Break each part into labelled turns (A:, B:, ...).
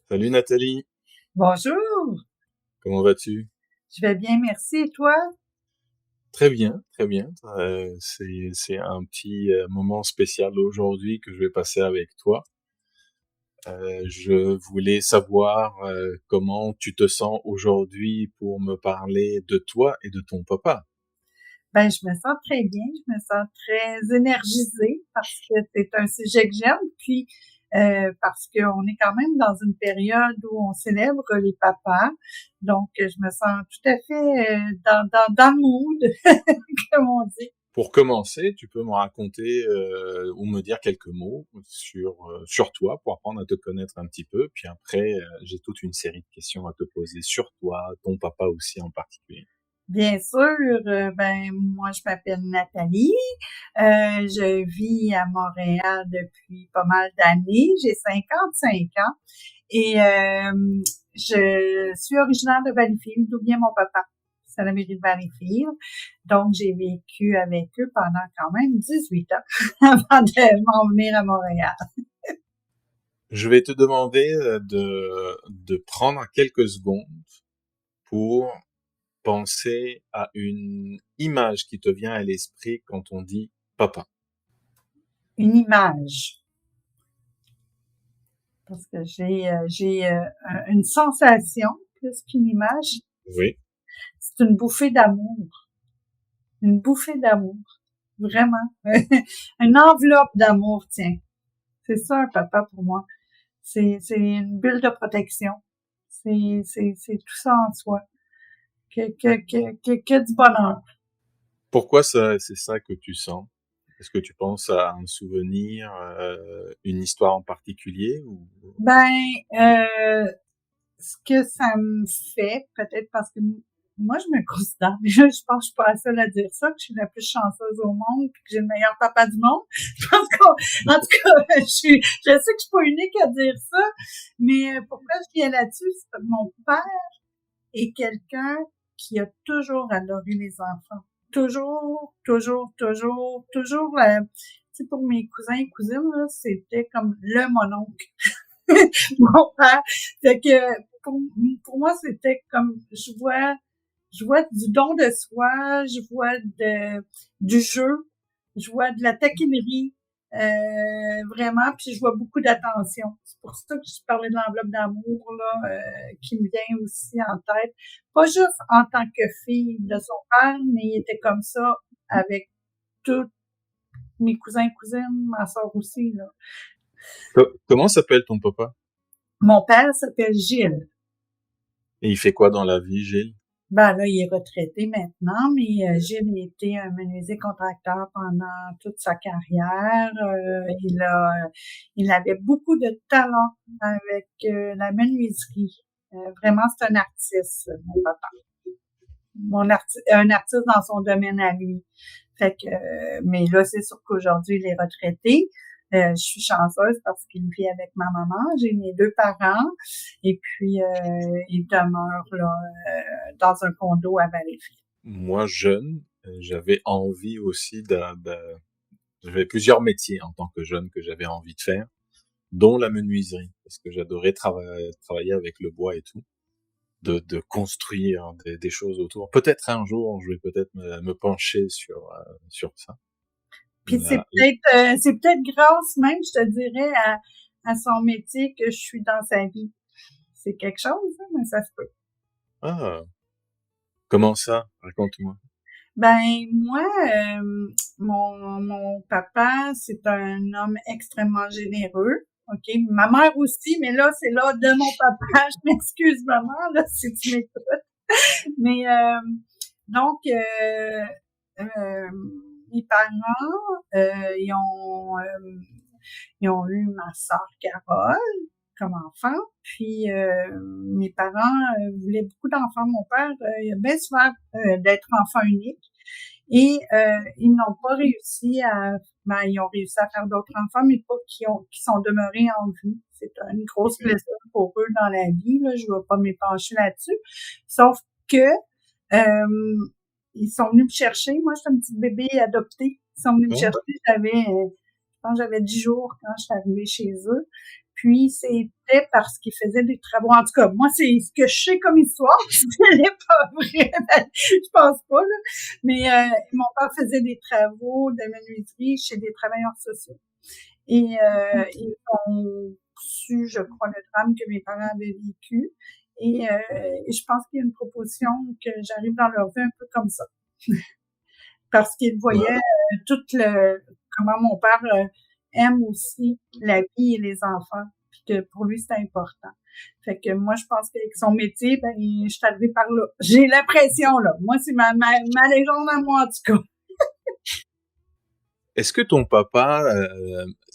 A: Salut Nathalie,
B: Bonjour,
A: comment vas-tu?
B: je vais bien, merci. Et toi?
A: Très bien, très bien. C'est un petit moment spécial aujourd'hui que je vais passer avec toi. Je voulais savoir comment tu te sens aujourd'hui pour me parler de toi et de ton papa.
B: Ben, je me sens très bien, je me sens très énergisée parce que c'est un sujet que j'aime, puis parce qu'on est quand même dans une période où on célèbre les papas, donc je me sens tout à fait dans le mood, comme on dit.
A: Pour commencer, tu peux me raconter ou me dire quelques mots sur toi pour apprendre à te connaître un petit peu. Puis après, j'ai toute une série de questions à te poser sur toi, ton papa aussi en particulier.
B: Bien sûr, ben moi je m'appelle Nathalie, je vis à Montréal depuis pas mal d'années, j'ai 55 ans et je suis originaire de Valleyfield, d'où vient mon papa. C'est la mairie de Valleyfield. Donc, j'ai vécu avec eux pendant quand même 18 ans avant de m'en venir à Montréal.
A: Je vais te demander de prendre quelques secondes pour penser à une image qui te vient à l'esprit quand on dit papa.
B: Une image, parce que j'ai une sensation plus qu'une image.
A: Oui.
B: C'est une bouffée d'amour, vraiment. Une enveloppe d'amour, tiens. C'est ça un papa pour moi. C'est une bulle de protection. C'est tout ça en soi. Que du bonheur.
A: Pourquoi ça, c'est ça que tu sens? Est-ce que tu penses à un souvenir, une histoire en particulier ou...
B: Ben, ce que ça me fait, peut-être parce que moi, je me considère, mais je pense que je suis pas la seule à dire ça, que je suis la plus chanceuse au monde, puis que j'ai le meilleur papa du monde. Je pense qu'en tout cas, je sais que je suis pas unique à dire ça, mais pourquoi je viens là-dessus, c'est parce que mon père est quelqu'un qui a toujours adoré les enfants. Toujours, toujours, toujours, toujours. Tu sais, pour mes cousins et cousines, là, c'était comme le mononcle, mon père. Fait que pour moi, c'était comme je vois du don de soi, je vois du jeu, je vois de la taquinerie, vraiment, puis je vois beaucoup d'attention. C'est pour ça que je parlais de l'enveloppe d'amour là, qui me vient aussi en tête. Pas juste en tant que fille de son père, mais il était comme ça avec tous mes cousins et cousines, ma soeur aussi là.
A: Comment s'appelle ton papa?
B: Mon père s'appelle Gilles.
A: Et il fait quoi dans la vie, Gilles?
B: Ben là, il est retraité maintenant, mais Gilles a été un menuisier contracteur pendant toute sa carrière. Il avait beaucoup de talent avec la menuiserie. Vraiment, c'est un artiste, mon papa. Un artiste dans son domaine à lui. Fait que, mais là, c'est sûr qu'aujourd'hui, il est retraité. Je suis chanceuse parce qu'il vit avec ma maman. J'ai mes deux parents. Et puis, il demeure là dans un condo à Valleyfield.
A: Moi, jeune, j'avais envie aussi j'avais plusieurs métiers en tant que jeune que j'avais envie de faire, dont la menuiserie, parce que j'adorais travailler avec le bois et tout, de construire des choses autour. Peut-être un jour, je vais peut-être me pencher sur ça.
B: Puis c'est peut-être grâce même, je te dirais, à son métier que je suis dans sa vie. C'est quelque chose, hein, mais ça se peut.
A: Ah, comment ça? Raconte-moi.
B: Ben moi, mon papa, c'est un homme extrêmement généreux. OK, ma mère aussi, mais là, c'est là de mon papa. Je m'excuse, maman, là, si tu m'écoutes. Mais donc, euh, mes parents, ils ont eu ma sœur Carole comme enfant. Puis mes parents voulaient beaucoup d'enfants. Mon père, il a bien souvent d'être enfant unique. Et ils n'ont pas réussi ils ont réussi à faire d'autres enfants, mais pas qui sont demeurés en vie. C'est une grosse blessure pour eux dans la vie, là. Je ne vais pas m'épancher là-dessus. Sauf que, ils sont venus me chercher. Moi, j'étais un petit bébé adopté. Ils sont venus me
A: Oh,
B: chercher. J'avais, Je pense que j'avais 10 jours quand je suis arrivée chez eux. Puis, c'était parce qu'ils faisaient des travaux. En tout cas, moi, c'est ce que je sais comme histoire. Ce n'est pas vrai. Je pense pas, là. Mais mon père faisait des travaux de menuiserie chez des travailleurs sociaux. Et ils ont su, je crois, le drame que mes parents avaient vécu. Et je pense qu'il y a une proposition que j'arrive dans leur vie un peu comme ça. Parce qu'ils voyaient comment mon père aime aussi la vie et les enfants, puis que pour lui, c'est important. Fait que moi, je pense qu'avec son métier, ben, je suis arrivée par là. J'ai l'impression, là. Moi, c'est ma légende à moi, en tout cas.
A: Est-ce que ton papa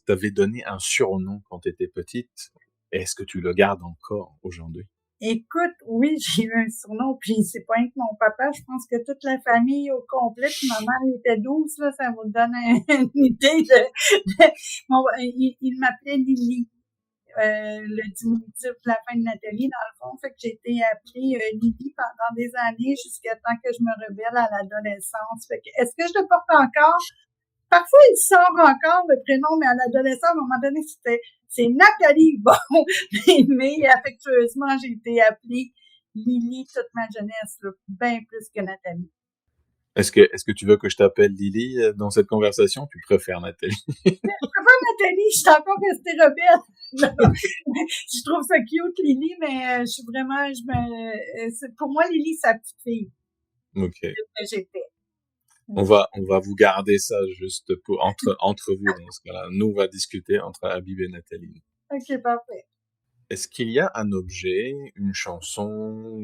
A: t'avait donné un surnom quand tu étais petite? Est-ce que tu le gardes encore aujourd'hui?
B: Écoute, oui, j'ai eu un surnom, puis c'est pas rien que mon papa, je pense que toute la famille au complet, puis ma mère était douce, là, ça vous donne une idée il m'appelait Lily. Le diminutif de la fin de Nathalie, dans le fond, fait que j'ai été appelée Lily pendant des années jusqu'à temps que je me rebelle à l'adolescence. Fait que, est-ce que je le porte encore? Parfois, il sort encore le prénom, mais à l'adolescence, à un moment donné, c'est Nathalie. Bon, mais affectueusement, j'ai été appelée Lily toute ma jeunesse, là, bien plus que Nathalie.
A: Est-ce que tu veux que je t'appelle Lily dans cette conversation? Tu préfères Nathalie?
B: Je préfère Nathalie, je suis encore restée rebelle. Je trouve ça cute, Lily, mais je suis vraiment, pour moi, Lily, c'est sa petite fille.
A: Ok.
B: C'est ce que j'étais.
A: On va vous garder ça juste pour entre vous dans ce cas-là. Nous, on va discuter entre Habib et Nathalie.
B: Ok, parfait.
A: Est-ce qu'il y a un objet, une chanson,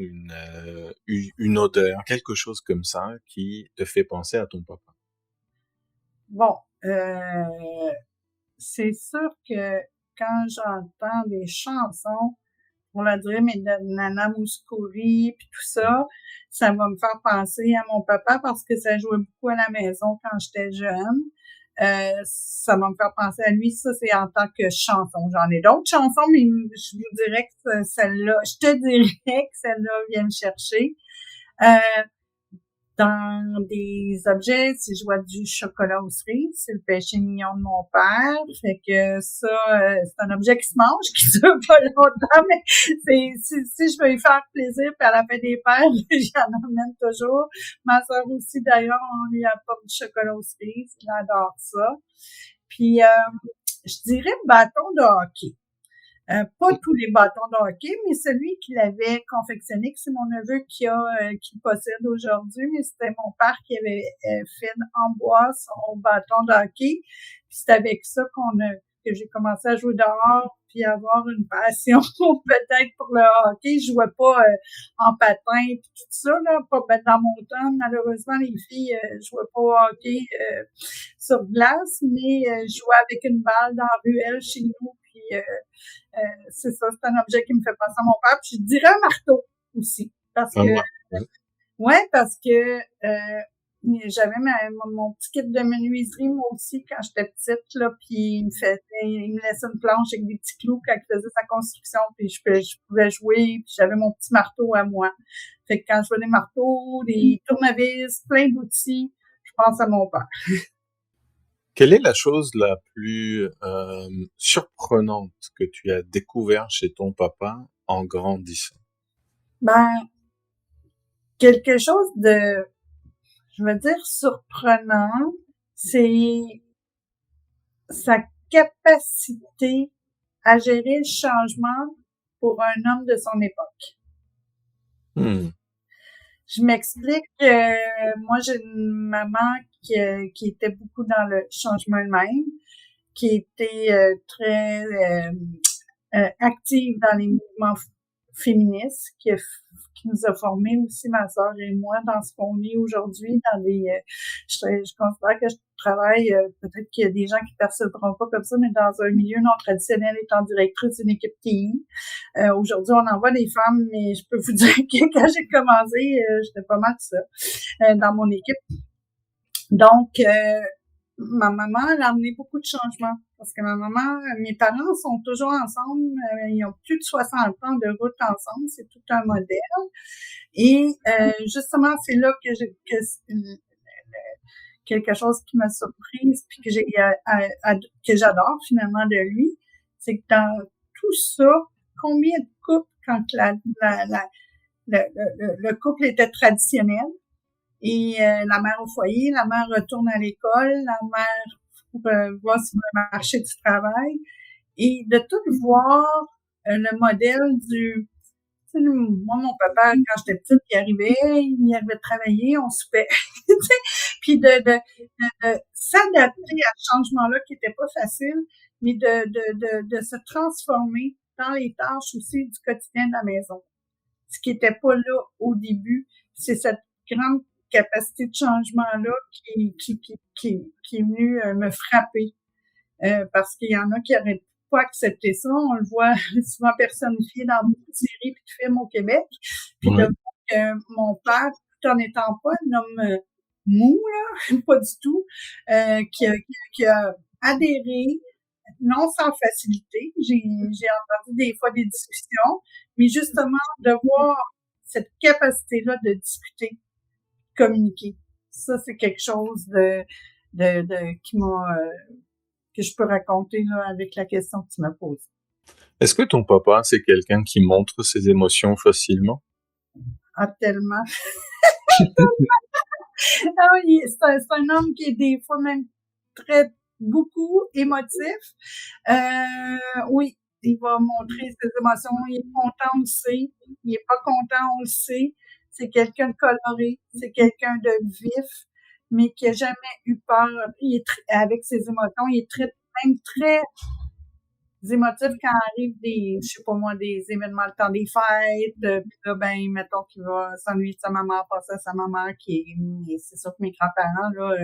A: une odeur, quelque chose comme ça qui te fait penser à ton papa?
B: Bon, c'est sûr que quand j'entends des chansons, on la dirait, mais de Nana Mouskouri puis tout ça, ça va me faire penser à mon papa parce que ça jouait beaucoup à la maison quand j'étais jeune. Ça va me faire penser à lui, ça c'est en tant que chanson. J'en ai d'autres chansons, mais je vous dirais que je te dirais que celle-là vient me chercher. Dans des objets, si je vois du chocolat aux cerises, c'est le péché mignon de mon père. Fait que ça, c'est un objet qui se mange, qui dure pas longtemps, mais si je veux y faire plaisir, puis à la fin des pères, j'en emmène toujours. Ma sœur aussi, d'ailleurs, on lui apporte du chocolat aux cerises. Elle adore ça. Puis, je dirais bâton de hockey. Pas tous les bâtons de hockey, mais celui qu'il avait confectionné, que c'est mon neveu qui le possède aujourd'hui, mais c'était mon père qui avait fait en bois son bâton de hockey. Puis c'est avec ça que j'ai commencé à jouer dehors, puis avoir une passion peut-être pour le hockey. Je jouais pas en patin puis tout ça, là, pas dans mon temps. Malheureusement, les filles jouaient pas au hockey sur glace, mais je jouais avec une balle dans la ruelle chez nous, puis c'est ça, c'est un objet qui me fait penser à mon père. Puis je dirais un marteau aussi. Parce que, parce que j'avais mon petit kit de menuiserie, moi aussi, quand j'étais petite, là, puis il me laissait une planche avec des petits clous quand il faisait sa construction, puis je pouvais jouer, puis j'avais mon petit marteau à moi. Fait que quand je vois des marteaux, des tournevis, plein d'outils, je pense à mon père.
A: Quelle est la chose la plus surprenante que tu as découvert chez ton papa en grandissant?
B: Ben, quelque chose de, je veux dire, surprenant, c'est sa capacité à gérer le changement pour un homme de son époque. Je m'explique, moi j'ai une maman qui était beaucoup dans le changement elle-même, qui était très active dans les mouvements féministes, qui nous a formés aussi, ma sœur et moi, dans ce qu'on est aujourd'hui, dans je considère que je travaille, peut-être qu'il y a des gens qui ne percevront pas comme ça, mais dans un milieu non traditionnel, étant directrice d'une équipe TI. Aujourd'hui, on envoie des femmes, mais je peux vous dire que quand j'ai commencé, j'étais pas mal ça, dans mon équipe. Donc, ma maman, elle a amené beaucoup de changements. Parce que mes parents sont toujours ensemble. Ils ont plus de 60 ans de route ensemble. C'est tout un modèle. Et justement, c'est là que quelque chose qui m'a surprise puis que que j'adore finalement de lui, c'est que dans tout ça, combien de couples quand le couple était traditionnel et la mère au foyer, la mère retourne à l'école, la mère va sur le marché du travail et de tout voir le modèle du moi, mon papa, quand j'étais petite, il arrivait de travailler, on soupait. Puis de s'adapter à ce changement-là qui était pas facile, mais de se transformer dans les tâches aussi du quotidien de la maison. Ce qui était pas là au début. C'est cette grande capacité de changement-là qui est venue me frapper. Parce qu'il y en a qui n'auraient pas accepté ça. On le voit souvent personnifié dans beaucoup de séries et de films au Québec. Puis de voir que mon père, tout en étant pas un homme mou, là, pas du tout, qui a adhéré, non sans facilité. J'ai entendu des fois des discussions, mais justement de voir cette capacité-là de discuter, de communiquer. Ça, c'est quelque chose qui m'a que je peux raconter là avec la question que tu m'as posée.
A: Est-ce que ton papa, c'est quelqu'un qui montre ses émotions facilement?
B: Ah, tellement. Ah oui, c'est un homme qui est des fois même beaucoup émotif. Oui, il va montrer ses émotions. Il est content, on le sait. Il est pas content, on le sait. C'est quelqu'un de coloré. C'est quelqu'un de vif, mais qui a jamais eu peur. Il est avec ses émotions. Il est même très émotif quand arrive je sais pas moi, des événements, le temps des fêtes, puis là, ben, mettons qu'il va s'ennuyer de sa maman, passer à sa maman, mais c'est sûr que mes grands-parents, là,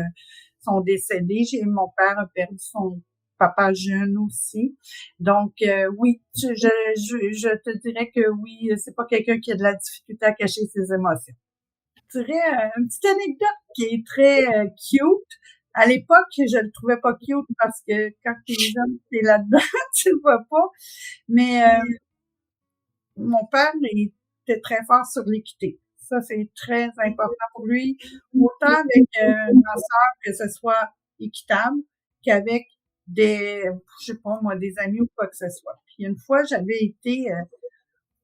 B: sont décédés. Mon père a perdu son papa jeune aussi. Donc, oui, je te dirais que oui, c'est pas quelqu'un qui a de la difficulté à cacher ses émotions. Je dirais une petite anecdote qui est très cute. À l'époque, je le trouvais pas cute parce que quand t'es jeune, t'es là-dedans, tu le vois pas. Mais mon père, il était très fort sur l'équité. Ça, c'est très important pour lui. Autant avec ma sœur que ce soit équitable qu'avec je sais pas moi, des amis ou quoi que ce soit. Puis une fois, j'avais été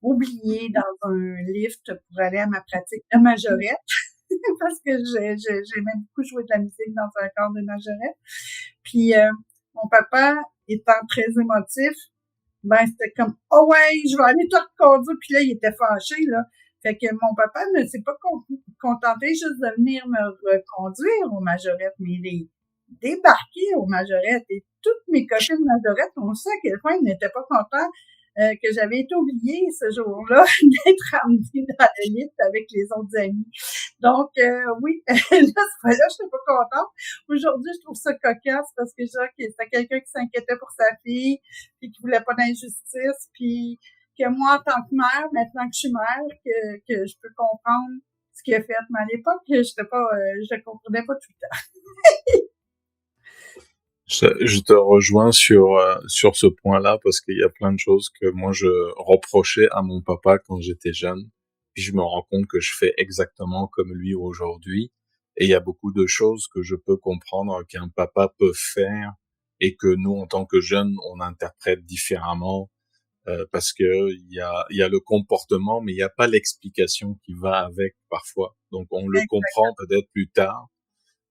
B: oubliée dans un lift pour aller à ma pratique de majorette. Parce que j'aimais beaucoup jouer de la musique dans un corps de majorette. Puis mon papa, étant très émotif, ben c'était comme oh ouais, je vais aller te reconduire. Puis là, il était fâché, là. Fait que mon papa ne s'est pas contenté juste de venir me reconduire aux majorettes, mais il est débarqué aux majorettes. Et toutes mes copines majorettes, on sait à quel point ils n'étaient pas contents que j'avais été oubliée ce jour-là d'être ramenée dans la liste avec les autres amis. Donc, oui, là, cette fois-là, je n'étais pas contente. Aujourd'hui, je trouve ça cocasse parce que je dirais que c'était quelqu'un qui s'inquiétait pour sa fille puis qui voulait pas d'injustice, puis que moi, en tant que mère, maintenant que je suis mère, que je peux comprendre ce qu'il a fait. Mais à l'époque, je le comprenais pas tout le temps.
A: Je te rejoins sur ce point-là parce qu'il y a plein de choses que moi je reprochais à mon papa quand j'étais jeune. Puis je me rends compte que je fais exactement comme lui aujourd'hui. Et il y a beaucoup de choses que je peux comprendre qu'un papa peut faire et que nous, en tant que jeunes, on interprète différemment. Parce que il y a le comportement, mais il n'y a pas l'explication qui va avec parfois. Donc on le comprend peut-être plus tard.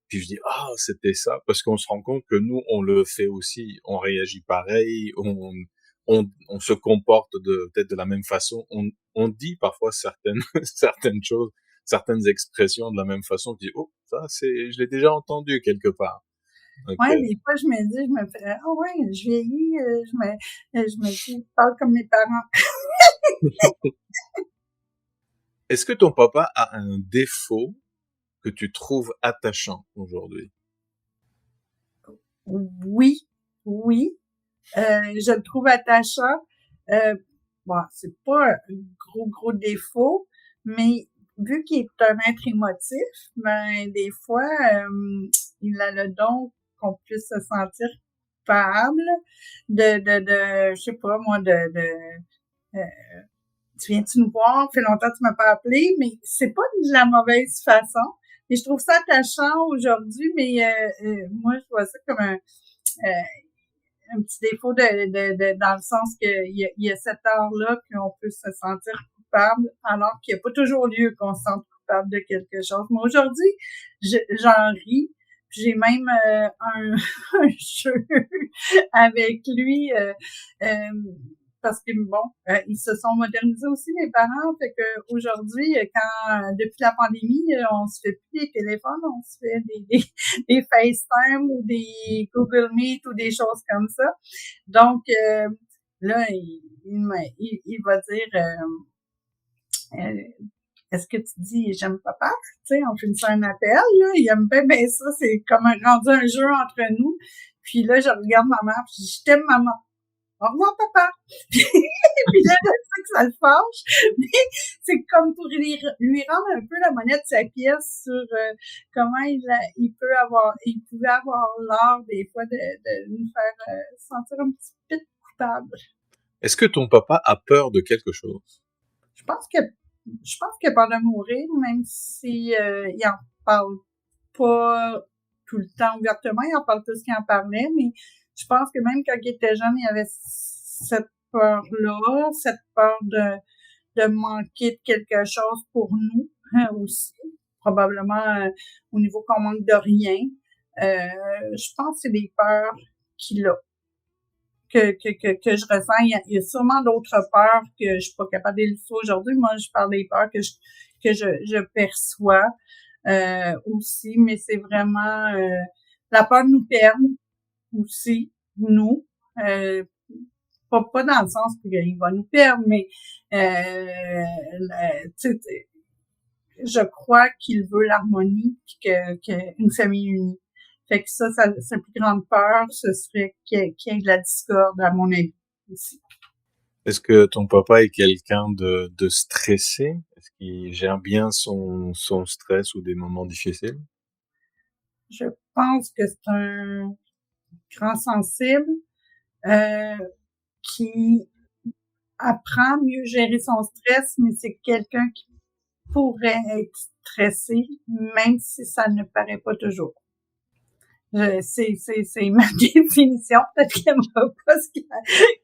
A: Puis je dis c'était ça, parce qu'on se rend compte que nous on le fait aussi, on réagit pareil, on se comporte peut-être de la même façon, on dit parfois certaines certaines choses, certaines expressions de la même façon. Je dis ça je l'ai déjà entendu quelque part. Donc,
B: ouais, des fois je me fais ouais, je vieillis, je me dis je parle comme mes parents.
A: est-ce que ton papa a un défaut que tu trouves attachant aujourd'hui?
B: Oui, oui. Je le trouve attachant. Bon, c'est pas un gros défaut, mais vu qu'il est un être émotif, ben des fois, il a le don qu'on puisse se sentir coupable je sais pas moi, tu viens-tu nous voir? Ça fait longtemps que tu m'as pas appelé, mais c'est pas de la mauvaise façon, Et je trouve ça attachant aujourd'hui, mais moi, je vois ça comme un petit défaut dans le sens qu'il y a cette heure-là qu'on peut se sentir coupable, alors qu'il n'y a pas toujours lieu qu'on se sente coupable de quelque chose. Mais aujourd'hui, j'en ris. J'ai même un jeu avec lui parce que bon, ils se sont modernisés aussi mes parents, fait que aujourd'hui, depuis la pandémie, on se fait plus des téléphones, on se fait des FaceTime ou des Google Meet ou des choses comme ça. Donc là, il va dire est-ce que tu dis j'aime papa? Tu sais, on finit un appel, là, il aime bien ça, c'est comme rendu un jeu entre nous. Puis là, je regarde maman, puis je t'aime maman. Au revoir, papa! Puis là, je sais que ça le fâche, mais c'est comme pour lui rendre un peu la monnaie de sa pièce sur comment il pouvait avoir l'art des fois de nous faire sentir un petit peu coupable.
A: Est-ce que ton papa a peur de quelque chose?
B: Je pense qu'il a peur de mourir, même si il en parle pas tout le temps ouvertement, il en parle plus qu'il en parlait, mais je pense que même quand il était jeune, il y avait cette peur-là, cette peur de manquer de quelque chose pour nous aussi, probablement au niveau qu'on manque de rien. Je pense que c'est des peurs qu'il a, que je ressens. Il y a sûrement d'autres peurs que je suis pas capable d'illustrer aujourd'hui. Moi, je parle des peurs que je perçois aussi, mais c'est vraiment la peur de nous perdre aussi, nous. Pas dans le sens qu'il va nous perdre, mais je crois qu'il veut l'harmonie et une famille unie. Fait que sa plus grande peur, ce serait qu'il y ait de la discorde, à mon avis, aussi.
A: Est-ce que ton papa est quelqu'un de stressé? Est-ce qu'il gère bien son stress ou des moments difficiles?
B: Je pense que c'est un grand sensible qui apprend à mieux gérer son stress, mais c'est quelqu'un qui pourrait être stressé, même si ça ne paraît pas toujours. C'est ma définition. Peut-être qu'elle m'a pas ce que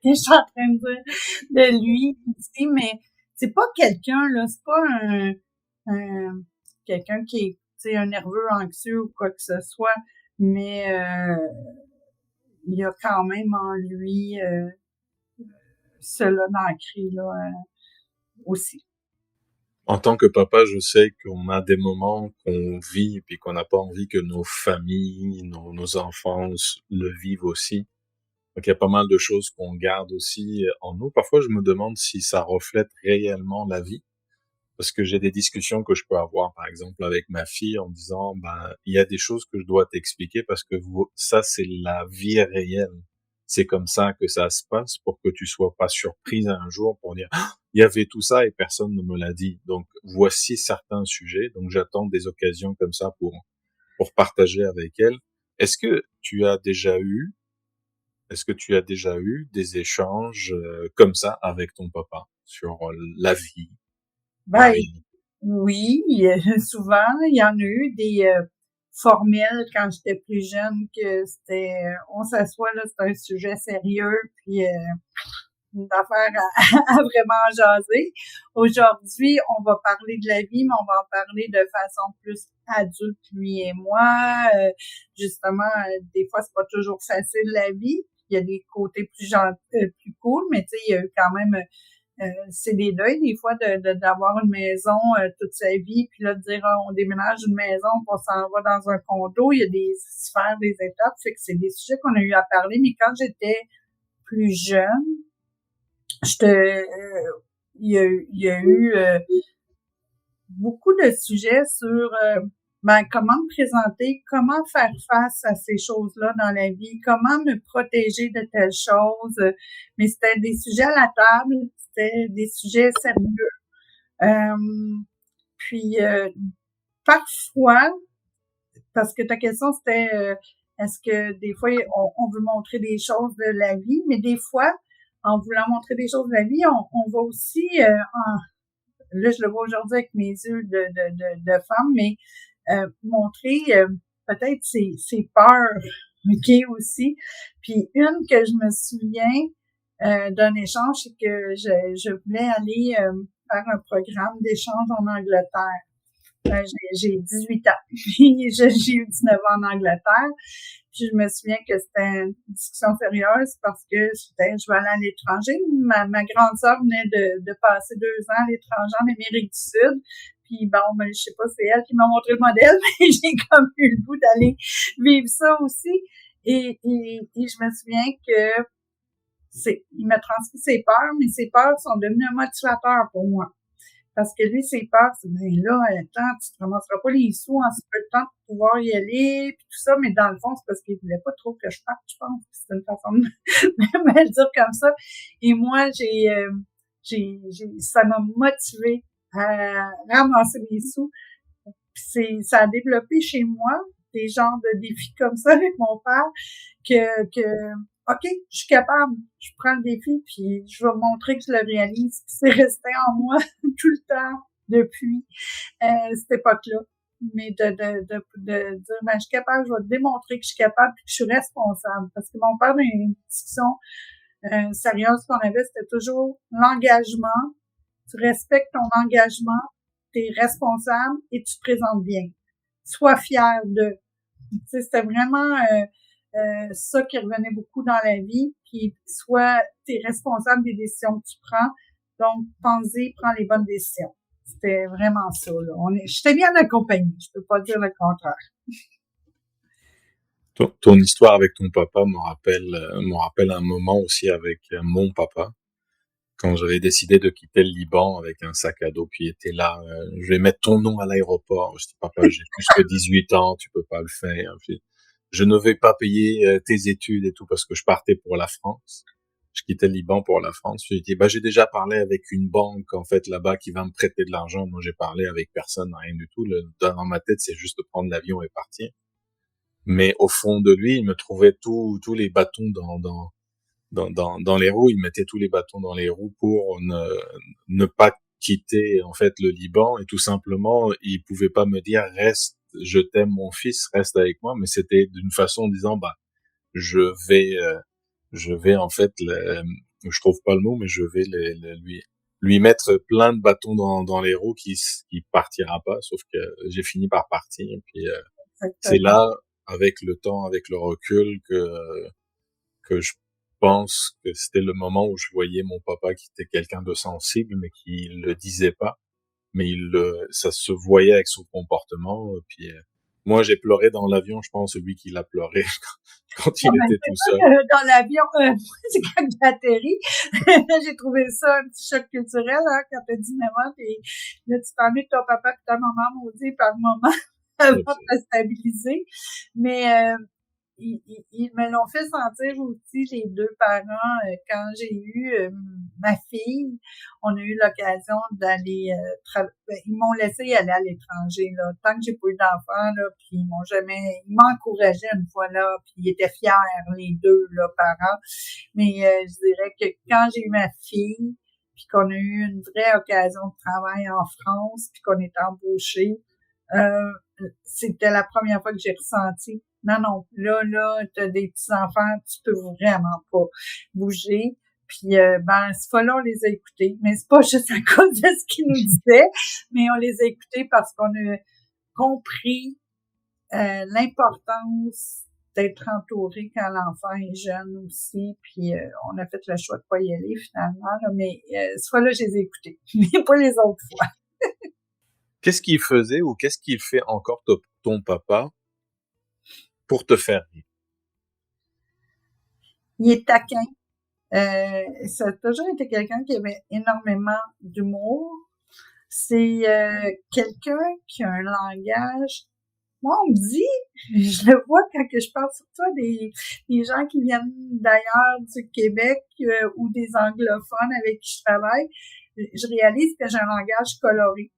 B: je suis en train de dire de lui ici, mais c'est pas quelqu'un, là, c'est pas quelqu'un qui est, tu sais, un nerveux, anxieux ou quoi que ce soit, mais il y a quand même en lui cela ancré, là, aussi.
A: En tant que papa, je sais qu'on a des moments qu'on vit et puis qu'on n'a pas envie que nos familles, nos enfants le vivent aussi. Donc il y a pas mal de choses qu'on garde aussi en nous. Parfois, je me demande si ça reflète réellement la vie. Parce que j'ai des discussions que je peux avoir, par exemple, avec ma fille en disant, ben, il y a des choses que je dois t'expliquer parce que ça, c'est la vie réelle. C'est comme ça que ça se passe pour que tu sois pas surprise un jour pour dire, ah, il y avait tout ça et personne ne me l'a dit. Donc, voici certains sujets. Donc, j'attends des occasions comme ça pour partager avec elle. Est-ce que tu as déjà eu des échanges comme ça avec ton papa sur la vie?
B: Ben, oui, souvent, il y en a eu des formels quand j'étais plus jeune que c'était on s'assoit là, c'est un sujet sérieux, puis une affaire à vraiment jaser. Aujourd'hui, on va parler de la vie, mais on va en parler de façon plus adulte, lui et moi. Justement, des fois, c'est pas toujours facile la vie. Il y a des côtés plus plus cool, mais tu sais, il y a eu quand même c'est des deuils des fois d'avoir une maison toute sa vie, puis là de dire on déménage une maison, puis on s'en va dans un condo. Il y a des sphères, des étapes, fait que c'est des sujets qu'on a eu à parler. Mais quand j'étais plus jeune, il y a eu beaucoup de sujets sur comment me présenter, comment faire face à ces choses-là dans la vie, comment me protéger de telles choses. Mais c'était des sujets à la table, c'était des sujets sérieux. Puis parfois, parce que ta question c'était est-ce que des fois on veut montrer des choses de la vie, mais des fois, en voulant montrer des choses de la vie, on va aussi là je le vois aujourd'hui avec mes yeux de femme, mais montrer peut-être ses peurs, OK, aussi. Puis une que je me souviens d'un échange, c'est que je voulais aller faire un programme d'échange en Angleterre. J'ai 18 ans. Puis j'ai eu 19 ans en Angleterre. Puis je me souviens que c'était une discussion sérieuse parce que je vais aller à l'étranger. Ma grande sœur venait de passer 2 ans à l'étranger en Amérique du Sud. Puis bon, ben, je sais pas, c'est elle qui m'a montré le modèle, mais j'ai comme eu le goût d'aller vivre ça aussi. Et je me souviens que il m'a transmis ses peurs, mais ses peurs sont devenues un motivateur pour moi. Parce que lui, ses peurs, c'est, ben là, attends, tu te ramasseras pas les sous en si peu de temps pour pouvoir y aller, puis tout ça, mais dans le fond, c'est parce qu'il voulait pas trop que je parte, je pense. C'est une façon de me le dire comme ça. Et moi, ça m'a motivée à ramasser mes sous. Puis ça a développé chez moi des genres de défis comme ça avec mon père que OK, je suis capable, je prends le défi, puis je vais montrer que je le réalise. Puis c'est resté en moi tout le temps depuis cette époque-là. Mais de dire, ben, je suis capable, je vais te démontrer que je suis capable, puis que je suis responsable. Parce que mon père, dans une discussion sérieuse qu'on avait, c'était toujours l'engagement. Tu respectes ton engagement, tu es responsable et tu te présentes bien. Sois fier de. Tu sais, c'était vraiment ça qui revenait beaucoup dans la vie, puis soit t'es responsable des décisions que tu prends, donc pense-y, prends les bonnes décisions. C'était vraiment ça, là. J'étais bien accompagnée, je peux pas dire le contraire.
A: Ton histoire avec ton papa me rappelle un moment aussi avec mon papa, quand j'avais décidé de quitter le Liban avec un sac à dos, puis il était là, je vais mettre ton nom à l'aéroport. Je dis, papa, j'ai plus que 18 ans, tu peux pas le faire. Puis, je ne vais pas payer tes études et tout parce que je partais pour la France. Je quittais le Liban pour la France. Puis, j'ai dit, j'ai déjà parlé avec une banque, en fait, là-bas, qui va me prêter de l'argent. Moi, j'ai parlé avec personne, rien du tout. Dans ma tête, c'est juste de prendre l'avion et partir. Mais au fond de lui, il me trouvait tous les bâtons dans les roues. Il mettait tous les bâtons dans les roues pour ne pas quitter, en fait, le Liban. Et tout simplement, il pouvait pas me dire, reste, je t'aime mon fils, reste avec moi. Mais c'était d'une façon disant, je vais, en fait, je trouve pas le mot, mais je vais lui mettre plein de bâtons dans les roues qui partira pas. Sauf que j'ai fini par partir. Et puis, c'est là, avec le temps, avec le recul, que je pense que c'était le moment où je voyais mon papa qui était quelqu'un de sensible, mais qui le disait pas. Mais ça se voyait avec son comportement. Puis, moi, j'ai pleuré dans l'avion, je pense, lui qui l'a pleuré quand il était tout seul.
B: Dans l'avion, c'est quand j'ai atterri. J'ai trouvé ça un petit choc culturel, hein, quand t'as 19 ans, et là, tu t'ennuies de ton papa et ta maman maudit par moment avant de te stabiliser. Mais ils me l'ont fait sentir aussi, les deux parents, quand j'ai eu ma fille. On a eu l'occasion d'aller ils m'ont laissé aller à l'étranger, là, tant que j'ai pas eu d'enfant, là, puis ils m'encourageaient une fois là, puis ils étaient fiers, les deux, là, parents. Mais je dirais que quand j'ai eu ma fille, puis qu'on a eu une vraie occasion de travail en France, puis qu'on est embauchés, c'était la première fois que j'ai ressenti. Non, là, t'as des petits-enfants, tu peux vraiment pas bouger. Puis, cette fois-là, on les a écoutés. Mais c'est pas juste à cause de ce qu'ils nous disaient, mais on les a écoutés parce qu'on a compris l'importance d'être entouré quand l'enfant est jeune aussi. Puis, on a fait le choix de pas y aller finalement. Là, mais cette fois-là, je les ai écoutés, mais pas les autres fois.
A: Qu'est-ce qu'il faisait ou qu'est-ce qu'il fait encore ton papa pour te faire rire?
B: Il est taquin. Ça a toujours été quelqu'un qui avait énormément d'humour. C'est quelqu'un qui a un langage. Moi, on me dit, je le vois quand que je parle sur toi, des gens qui viennent d'ailleurs du Québec ou des anglophones avec qui je travaille, je réalise que j'ai un langage coloré.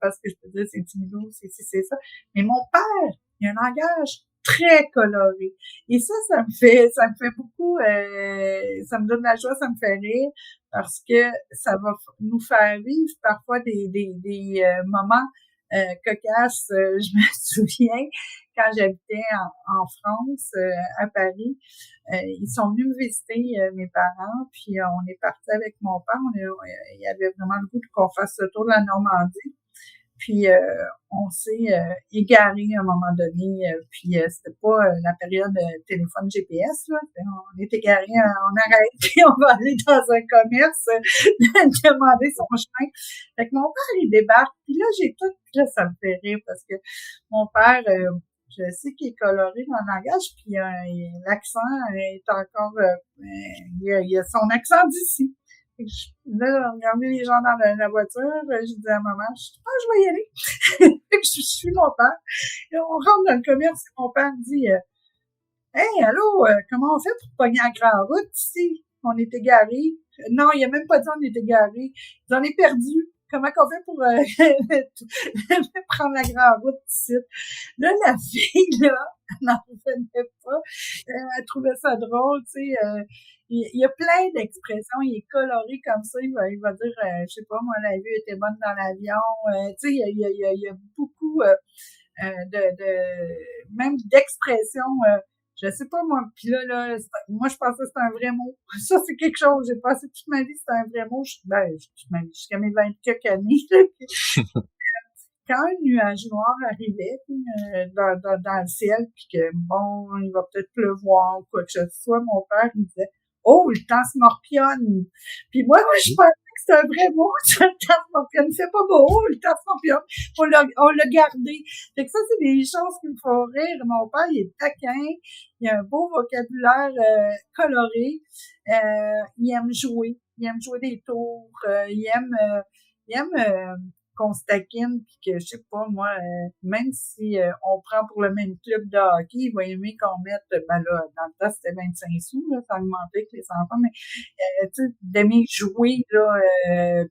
B: Parce que je peux dire c'est timide, c'est ça. Mais mon père, il a un langage très coloré. Et ça me fait beaucoup, ça me donne la joie, ça me fait rire, parce que ça va nous faire vivre parfois des moments cocasse, je me souviens, quand j'habitais en France, à Paris, ils sont venus me visiter, mes parents, puis on est parti avec mon père. Il y avait vraiment le goût qu'on fasse le tour de la Normandie. Puis on s'est égaré à un moment donné, puis c'était pas la période téléphone GPS, là. On est égaré, on arrête, puis on va aller dans un commerce demander son chemin. Fait que mon père, il débarque, puis là, là, ça me fait rire parce que mon père, je sais qu'il est coloré dans le langage, puis l'accent est encore, il a son accent d'ici. Là, regarder les gens dans la voiture, je dis à maman, je vais y aller. Je suis mon père. Et on rentre dans le commerce et mon père dit, hey, allô, comment on fait pour pogner la grande route ici? On est égarés. Non, il a même pas dit on est égarés. Ils en est perdu. Comment qu'on fait pour prendre la grande route ici? Là, la fille, là, elle n'en revenait pas. Elle trouvait ça drôle, tu sais. Il y a plein d'expressions. Il est coloré comme ça. Il va dire, je sais pas, moi, la vue était bonne dans l'avion. Tu sais, il y a beaucoup même d'expressions. Je sais pas, moi. Puis là, moi, je pensais que c'était un vrai mot. Ça, c'est quelque chose. J'ai passé toute ma vie, c'était un vrai mot. Toute ma vie, jusqu'à mes 20 quelques années. Là. Quand un nuage noir arrivait dans le ciel, puis que, bon, il va peut-être pleuvoir ou quoi que ce soit, mon père, il disait, oh, le temps se morpionne. Puis moi, je pensais que c'était un vrai mot, le temps se morpionne. Il fait pas beau, le temps se morpionne. On l'a gardé. Fait que ça, c'est des choses qui me font rire. Mon père, il est taquin. Il a un beau vocabulaire coloré. Il aime jouer. Il aime jouer des tours. Il aime qu'on se taquine, puis que, je sais pas, moi, même si on prend pour le même club de hockey, il va aimer qu'on mette, ben là, dans le temps, c'était 25 sous, là, ça augmentait avec les enfants, mais, tu sais, d'aimer jouer, là,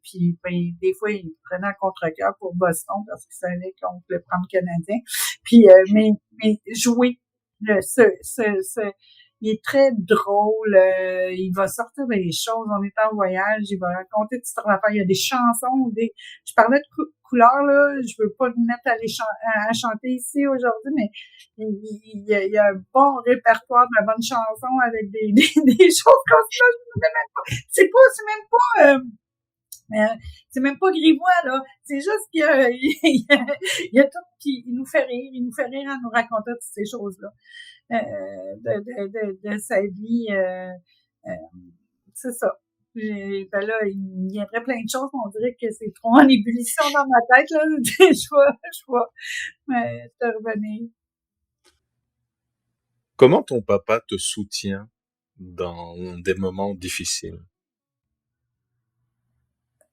B: puis ben, des fois, il prenait un contre-cœur pour Boston, parce qu'il savait qu'on pouvait prendre le Canadien, puis, mais jouer, il est très drôle, il va sortir des choses, on est en voyage, il va raconter toutes sortes d'affaires, il y a des chansons, je parlais de couleurs, là, je veux pas le mettre à chanter ici aujourd'hui, mais il y a un bon répertoire de bonnes chansons avec des choses comme ça, je ne sais même pas, c'est même pas grivois, là. C'est juste qu'il y a tout qui nous fait rire en nous racontant toutes ces choses-là. De sa vie, c'est ça. Ben là, il viendrait plein de choses, mais on dirait que c'est trop en ébullition dans ma tête, là. Je vais te revenir.
A: Comment ton papa te soutient dans des moments difficiles?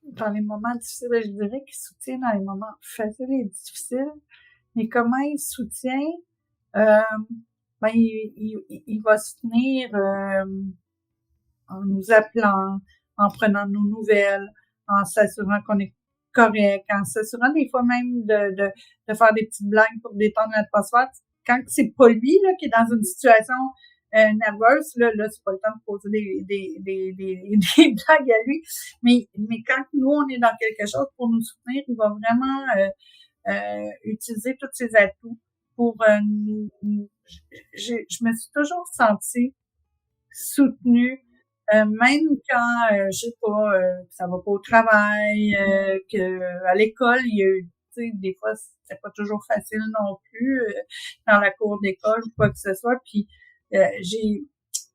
B: Dans les moments difficiles, je dirais qu'il soutient dans les moments faciles et difficiles. Mais comment il soutient? Ben, il va soutenir en nous appelant, en prenant nos nouvelles, en s'assurant qu'on est correct, en s'assurant des fois même de faire des petites blagues pour détendre l'atmosphère. Quand c'est pas lui là, qui est dans une situation nerveuse, là, c'est pas le temps de poser des blagues à lui. Mais quand nous, on est dans quelque chose pour nous soutenir, il va vraiment utiliser tous ses atouts pour nous. Je me suis toujours sentie soutenue, même quand, je sais pas, ça va pas au travail, que à l'école, il y a eu, tu sais, des fois, c'était pas toujours facile non plus, dans la cour d'école ou quoi que ce soit. Puis,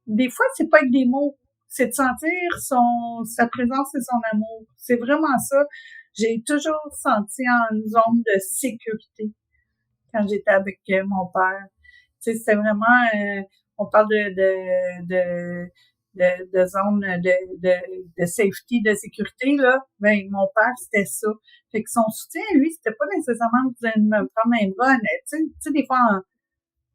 B: des fois, c'est pas avec des mots, c'est de sentir sa présence et son amour. C'est vraiment ça. J'ai toujours senti une zone de sécurité quand j'étais avec mon père. Tu sais, c'était vraiment, on parle de zone de safety, de sécurité, là. Ben, mon père, c'était ça. Fait que son soutien, lui, c'était pas nécessairement de me prendre un bras. Tu sais, des fois,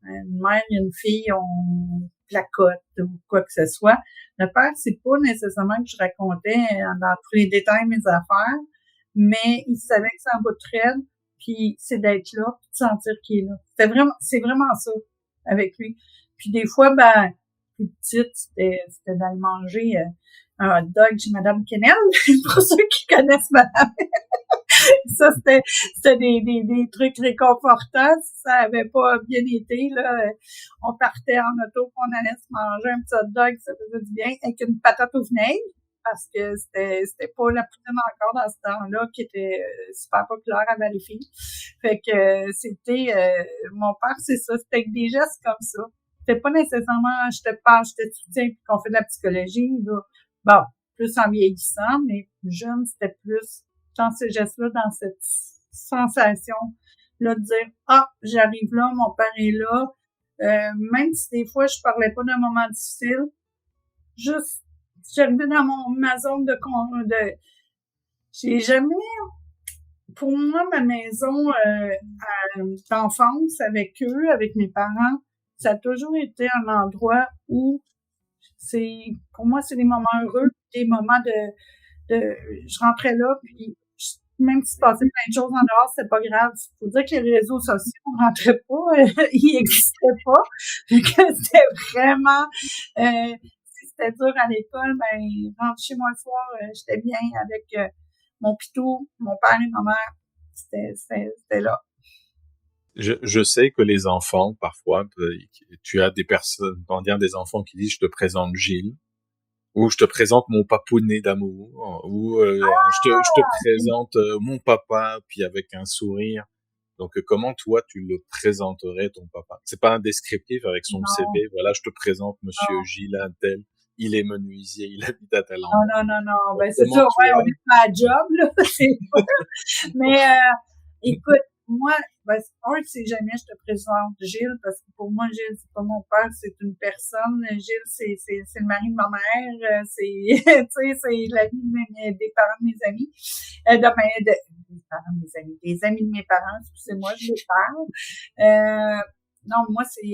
B: une mère et une fille, on placote ou quoi que ce soit. Le père, c'est pas nécessairement que je racontais dans tous les détails mes affaires, mais il savait que c'est un bout de traîne, puis c'est d'être là, puis de sentir qu'il est là. C'est vraiment ça avec lui. Puis des fois, ben, plus petite, c'était d'aller manger un hot dog chez Madame Kennel, pour ceux qui connaissent Madame. Ça, c'était des trucs réconfortants. Si ça avait pas bien été, là, on partait en auto, puis on allait se manger un petit hot dog, ça faisait du bien, avec une patate au vinaigre, parce que c'était pas la poutine encore dans ce temps-là qui était super populaire à Valleyfield. Fait que c'était mon père, c'est ça, c'était avec des gestes comme ça. C'était pas nécessairement je te soutiens puis qu'on fait de la psychologie, là. Bon, plus en vieillissant, mais plus jeune, c'était plus dans ces gestes-là, dans cette sensation-là de dire ah, j'arrive là, mon père est là. Même si des fois je parlais pas d'un moment difficile, juste j'arrivais dans ma zone de j'ai jamais pour moi ma maison d'enfance avec eux, avec mes parents, ça a toujours été un endroit où pour moi c'est des moments heureux, des moments je rentrais là puis même s'il se passait plein de choses en dehors, c'était pas grave. Faut dire que les réseaux sociaux rentraient pas, ils existaient pas. Fait que c'était vraiment, si c'était dur à l'école, ben, rentre chez moi le soir, j'étais bien avec mon pitou, mon père et ma mère. C'était là.
A: Je sais que les enfants, parfois, tu as des personnes, des enfants qui disent, je te présente Gilles, ou je te présente mon papounet d'amour, ou je te présente mon papa, puis avec un sourire. Donc comment toi tu le présenterais ton papa? C'est pas un descriptif avec son CV, voilà, je te présente monsieur Gilles Untel, il est menuisier, il habite à tel endroit.
B: Non. Ben c'est ça, ouais, on est pas à job là, c'est pas. Mais écoute, moi, ben, c'est jamais je te présente Gilles, parce que pour moi, Gilles, c'est pas mon père, c'est une personne. Gilles, c'est le mari de ma mère, tu sais, c'est l'ami des parents de mes amis. Des parents de mes amis, des amis de mes parents, excusez-moi, je les parle. Non, moi, c'est,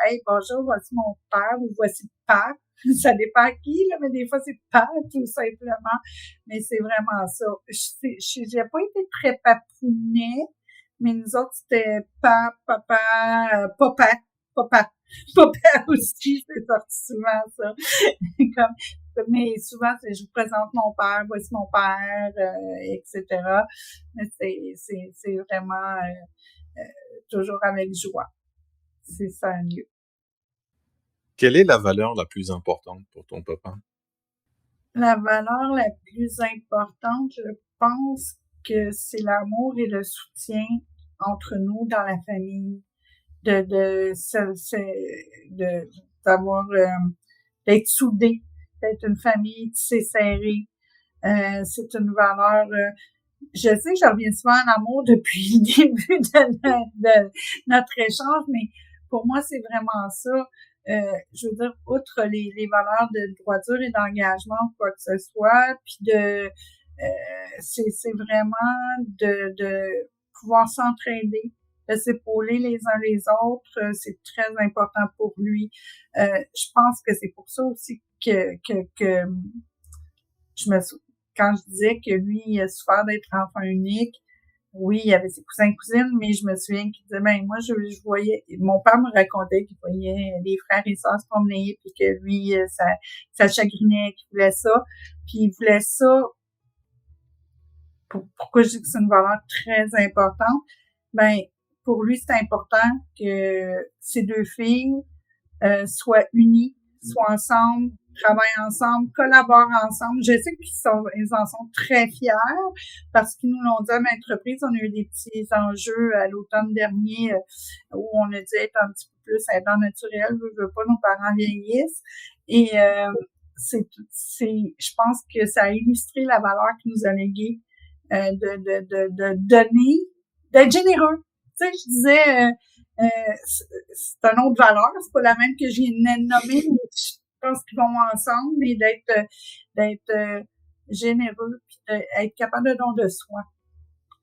B: hey, bonjour, voici mon père, ou voici Pat. Ça dépend à qui, là, mais des fois, c'est Pat, tout simplement. Mais c'est vraiment ça. J'ai pas été très papounet, mais nous autres, c'était papa aussi, c'est sorti souvent, ça. Mais souvent, je vous présente mon père, voici mon père, etc. Mais c'est vraiment toujours avec joie. C'est ça un lieu.
A: Quelle est la valeur la plus importante pour ton papa?
B: La valeur la plus importante, je pense que c'est l'amour et le soutien entre nous dans la famille. D'avoir, d'être soudés, d'être une famille tissée serrée. C'est une valeur, je sais que je reviens souvent en amour depuis le début de notre échange, mais pour moi, c'est vraiment ça. Je veux dire, outre les valeurs de droiture et d'engagement ou quoi que ce soit, puis c'est vraiment de pouvoir s'entraider, de s'épauler les uns les autres, c'est très important pour lui. Je pense que c'est pour ça aussi que quand je disais que lui, il a souffert d'être enfant unique, oui, il y avait ses cousins et cousines, mais je me souviens qu'il disait, ben, moi, je voyais, mon père me racontait qu'il voyait les frères et sœurs se promener, puis que lui, ça chagrinait, qu'il voulait ça, puis il voulait ça, pourquoi je dis que c'est une valeur très importante? Ben, pour lui, c'est important que ces deux filles, soient unies, soient ensemble, travaillent ensemble, collaborent ensemble. Je sais ils en sont très fiers parce qu'ils nous l'ont dit à maintes reprises. On a eu des petits enjeux à l'automne dernier où on a dû être un petit peu plus aidant naturel. Je veux pas, nos parents vieillissent. Et je pense que ça a illustré la valeur qu'il nous a léguée de donner, d'être généreux. Tu sais, je disais, c'est une autre valeur, c'est pas la même que je viens de nommer, mais je pense qu'ils vont ensemble, mais d'être généreux, puis d'être capable de don de soi.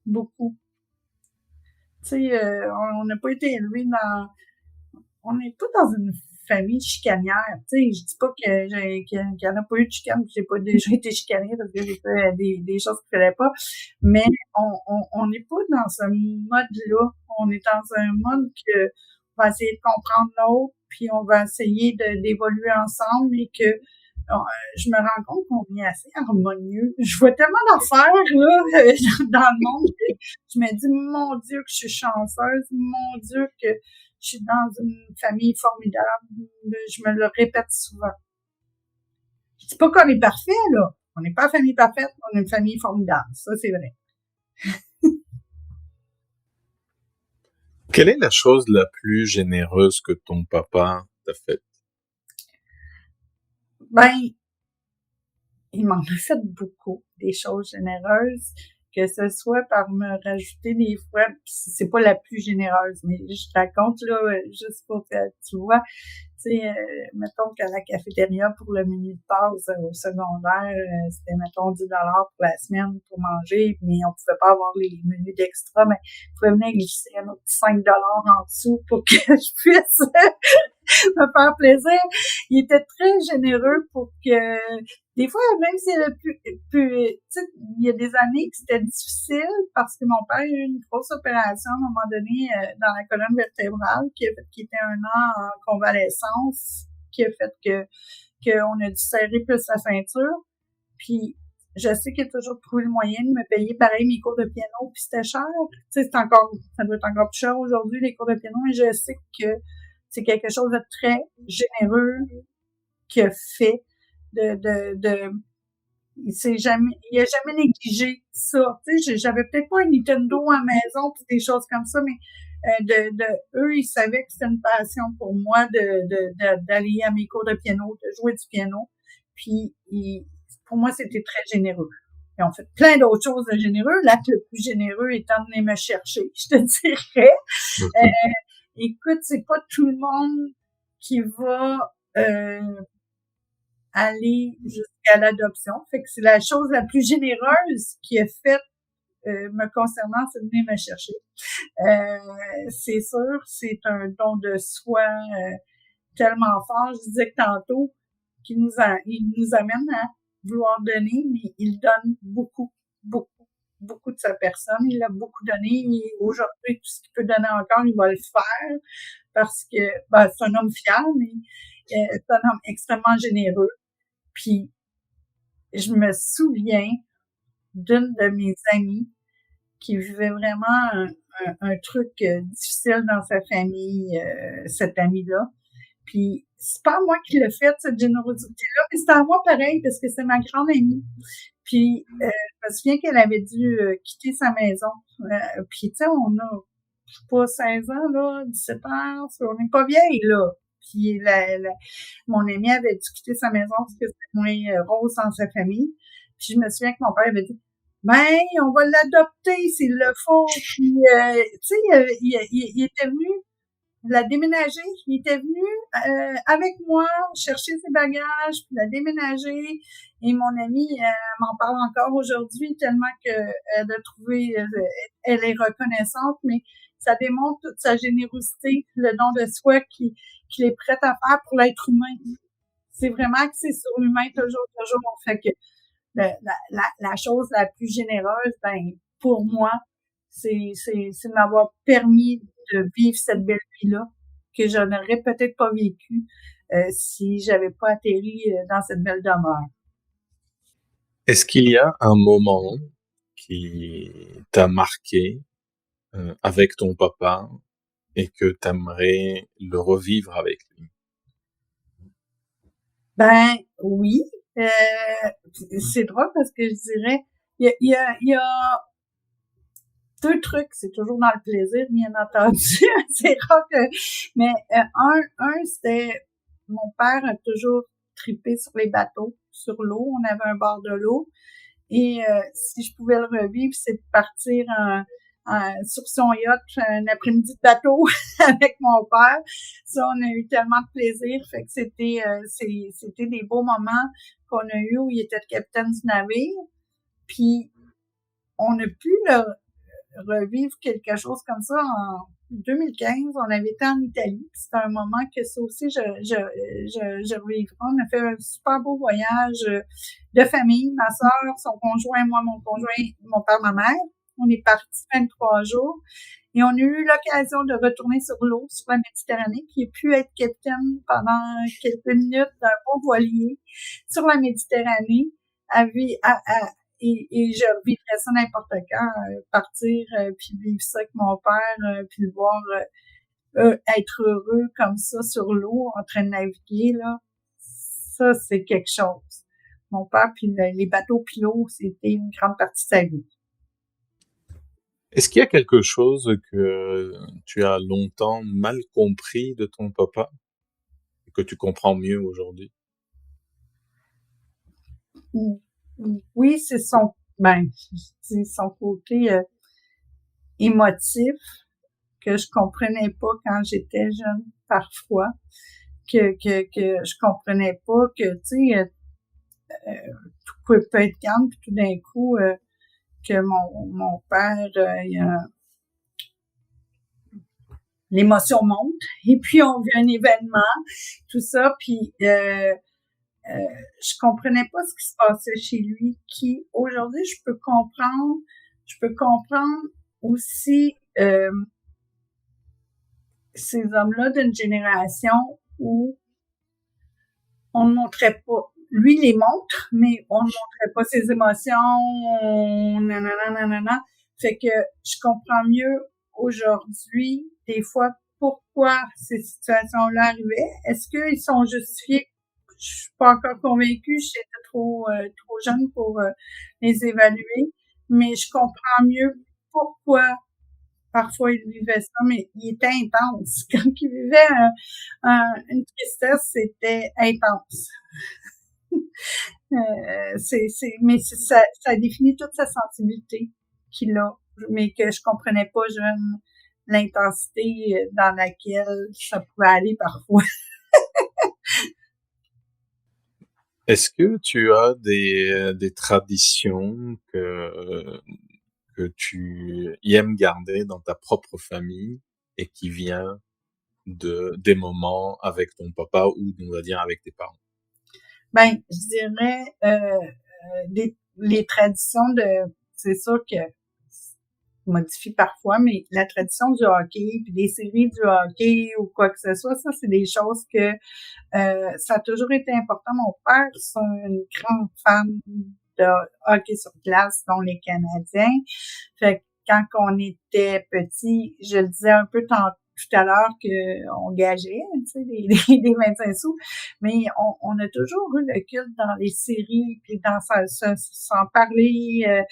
B: Beaucoup. Tu sais, on n'a pas été élevés on n'est pas dans une famille chicanière. Tu sais, je dis pas qu'il y en a pas eu de chicane, j'ai pas déjà été chicanée parce que j'ai fait des choses qu'il fallait pas, mais on n'est pas dans ce mode-là. On est dans un mode que on va essayer de comprendre l'autre, puis on va essayer d'évoluer ensemble et que je me rends compte qu'on est assez harmonieux. Je vois tellement d'affaires, là, dans le monde, que je me dis, mon Dieu, que je suis chanceuse, mon Dieu, que je suis dans une famille formidable. Je me le répète souvent. Je dis pas qu'on est parfait, là. On n'est pas une famille parfaite, on est une famille formidable. Ça, c'est vrai.
A: Quelle est la chose la plus généreuse que ton papa t'a faite?
B: Ben, il m'en a fait beaucoup, des choses généreuses, que ce soit par me rajouter des fois, pis c'est pas la plus généreuse, mais je raconte, là, juste pour que tu vois, tu sais, mettons qu'à la cafétéria pour le menu de base au secondaire, c'était, mettons, 10 $ pour la semaine pour manger, mais on pouvait pas avoir les menus d'extra, mais on pouvait venir glisser un autre 5 $ en dessous pour que je puisse me faire plaisir. Il était très généreux pour que, des fois, même si tu sais, il y a des années que c'était difficile parce que mon père a eu une grosse opération à un moment donné dans la colonne vertébrale qui a fait qu'il était 1 an en convalescence, qui a fait qu'on a dû serrer plus la ceinture. Puis, je sais qu'il a toujours trouvé le moyen de me payer pareil mes cours de piano, puis c'était cher. Tu sais, ça doit être encore plus cher aujourd'hui, les cours de piano, mais je sais que c'est quelque chose de très généreux qu'il a fait il a jamais négligé ça. Tu sais, j'avais peut-être pas un Nintendo à la maison pis des choses comme ça, mais eux, ils savaient que c'était une passion pour moi d'aller à mes cours de piano, de jouer du piano. Puis pour moi, c'était très généreux. Ils ont fait plein d'autres choses de généreux. L'acte le plus généreux étant de venir me chercher, je te dirais. Écoute, c'est pas tout le monde qui va aller jusqu'à l'adoption. Fait que c'est la chose la plus généreuse qui est faite me concernant, c'est de venir me chercher. C'est sûr, c'est un don de soi tellement fort. Je disais que tantôt qu'il il nous amène à vouloir donner, mais il donne beaucoup, beaucoup, beaucoup de sa personne. Il a beaucoup donné. Et aujourd'hui, tout ce qu'il peut donner encore, il va le faire parce que c'est un homme fier, mais c'est un homme extrêmement généreux. Puis, je me souviens d'une de mes amies qui vivait vraiment un truc difficile dans sa famille, cette amie-là. Puis, c'est pas moi qui l'ai fait, cette générosité-là, mais c'est à moi pareil, parce que c'est ma grande amie. Puis, je me souviens qu'elle avait dû quitter sa maison. Puis, tu sais, on a, je sais pas, 16 ans, là, 17 ans, on n'est pas vieille, là. Puis mon amie avait dû quitter sa maison parce que c'était moins rose dans sa famille. Puis je me souviens que mon père avait dit, ben, on va l'adopter s'il le faut. Puis, tu sais, il était venu la déménager. Il était venu avec moi chercher ses bagages, puis la déménager. Et mon amie m'en parle encore aujourd'hui tellement qu'elle a trouvé, elle est reconnaissante, mais ça démontre toute sa générosité, le don de soi qu'il est prêt à faire pour l'être humain. C'est vraiment axé sur l'humain toujours. Fait que la chose la plus généreuse, ben, pour moi, c'est de m'avoir permis de vivre cette belle vie-là, que je n'aurais peut-être pas vécu si j'avais pas atterri dans cette belle demeure.
A: Est-ce qu'il y a un moment qui t'a marqué avec ton papa et que t'aimerais le revivre avec lui?
B: Ben oui, c'est drôle parce que je dirais, il y a 2 trucs, c'est toujours dans le plaisir, bien entendu. C'est rare que, mais un c'était, mon père a toujours trippé sur les bateaux, sur l'eau. On avait un bord de l'eau. Et si je pouvais le revivre, c'est de partir sur son yacht un après-midi de bateau avec mon père. Ça, on a eu tellement de plaisir. Fait que c'était des beaux moments qu'on a eu où il était le capitaine du navire. Puis on a pu revivre quelque chose comme ça en 2015. On avait été en Italie. C'était un moment que ça aussi, je revivrai. On a fait un super beau voyage de famille. Ma sœur, son conjoint, moi, mon conjoint, mon père, ma mère. On est parti 23 jours et on a eu l'occasion de retourner sur l'eau, sur la Méditerranée, puis j'ai pu être capitaine pendant quelques minutes d'un beau voilier sur la Méditerranée et je revivrais ça n'importe quand, partir puis vivre ça avec mon père, puis le voir être heureux comme ça sur l'eau en train de naviguer là. Ça, c'est quelque chose. Mon père, puis les bateaux pilotes, c'était une grande partie de sa vie.
A: Est-ce qu'il y a quelque chose que tu as longtemps mal compris de ton papa, que tu comprends mieux aujourd'hui?
B: Oui, c'est son côté émotif que je comprenais pas quand j'étais jeune, parfois, que je comprenais pas que, tu sais, tout peut être calme, puis tout d'un coup, que mon père, l'émotion monte, et puis on vit un événement, tout ça, puis je comprenais pas ce qui se passait chez lui, qui aujourd'hui je peux comprendre aussi ces hommes-là d'une génération où on ne montrait pas. Lui les montre, mais on ne montrait pas ses émotions, nanana. Fait que je comprends mieux aujourd'hui, des fois, pourquoi ces situations-là arrivaient. Est-ce qu'ils sont justifiés? Je suis pas encore convaincue, j'étais trop jeune pour les évaluer, mais je comprends mieux pourquoi parfois il vivait ça, mais il était intense. Quand il vivait une tristesse, c'était intense. Mais ça définit toute sa sensibilité qu'il a, mais que je comprenais pas jeune l'intensité dans laquelle ça pouvait aller parfois.
A: Est-ce que tu as des traditions que tu aimes garder dans ta propre famille et qui vient des moments avec ton papa ou, on va dire, avec tes parents?
B: Ben, je dirais les traditions c'est sûr que modifie parfois, mais la tradition du hockey, puis des séries du hockey ou quoi que ce soit, ça, c'est des choses que ça a toujours été important. Mon père, c'est une grande fan de hockey sur glace, dont les Canadiens. Fait que quand on était petit, je le disais un peu tout à l'heure qu'on gageait, tu sais, des 25 sous, mais on a toujours eu le culte dans les séries, puis dans s'en parler,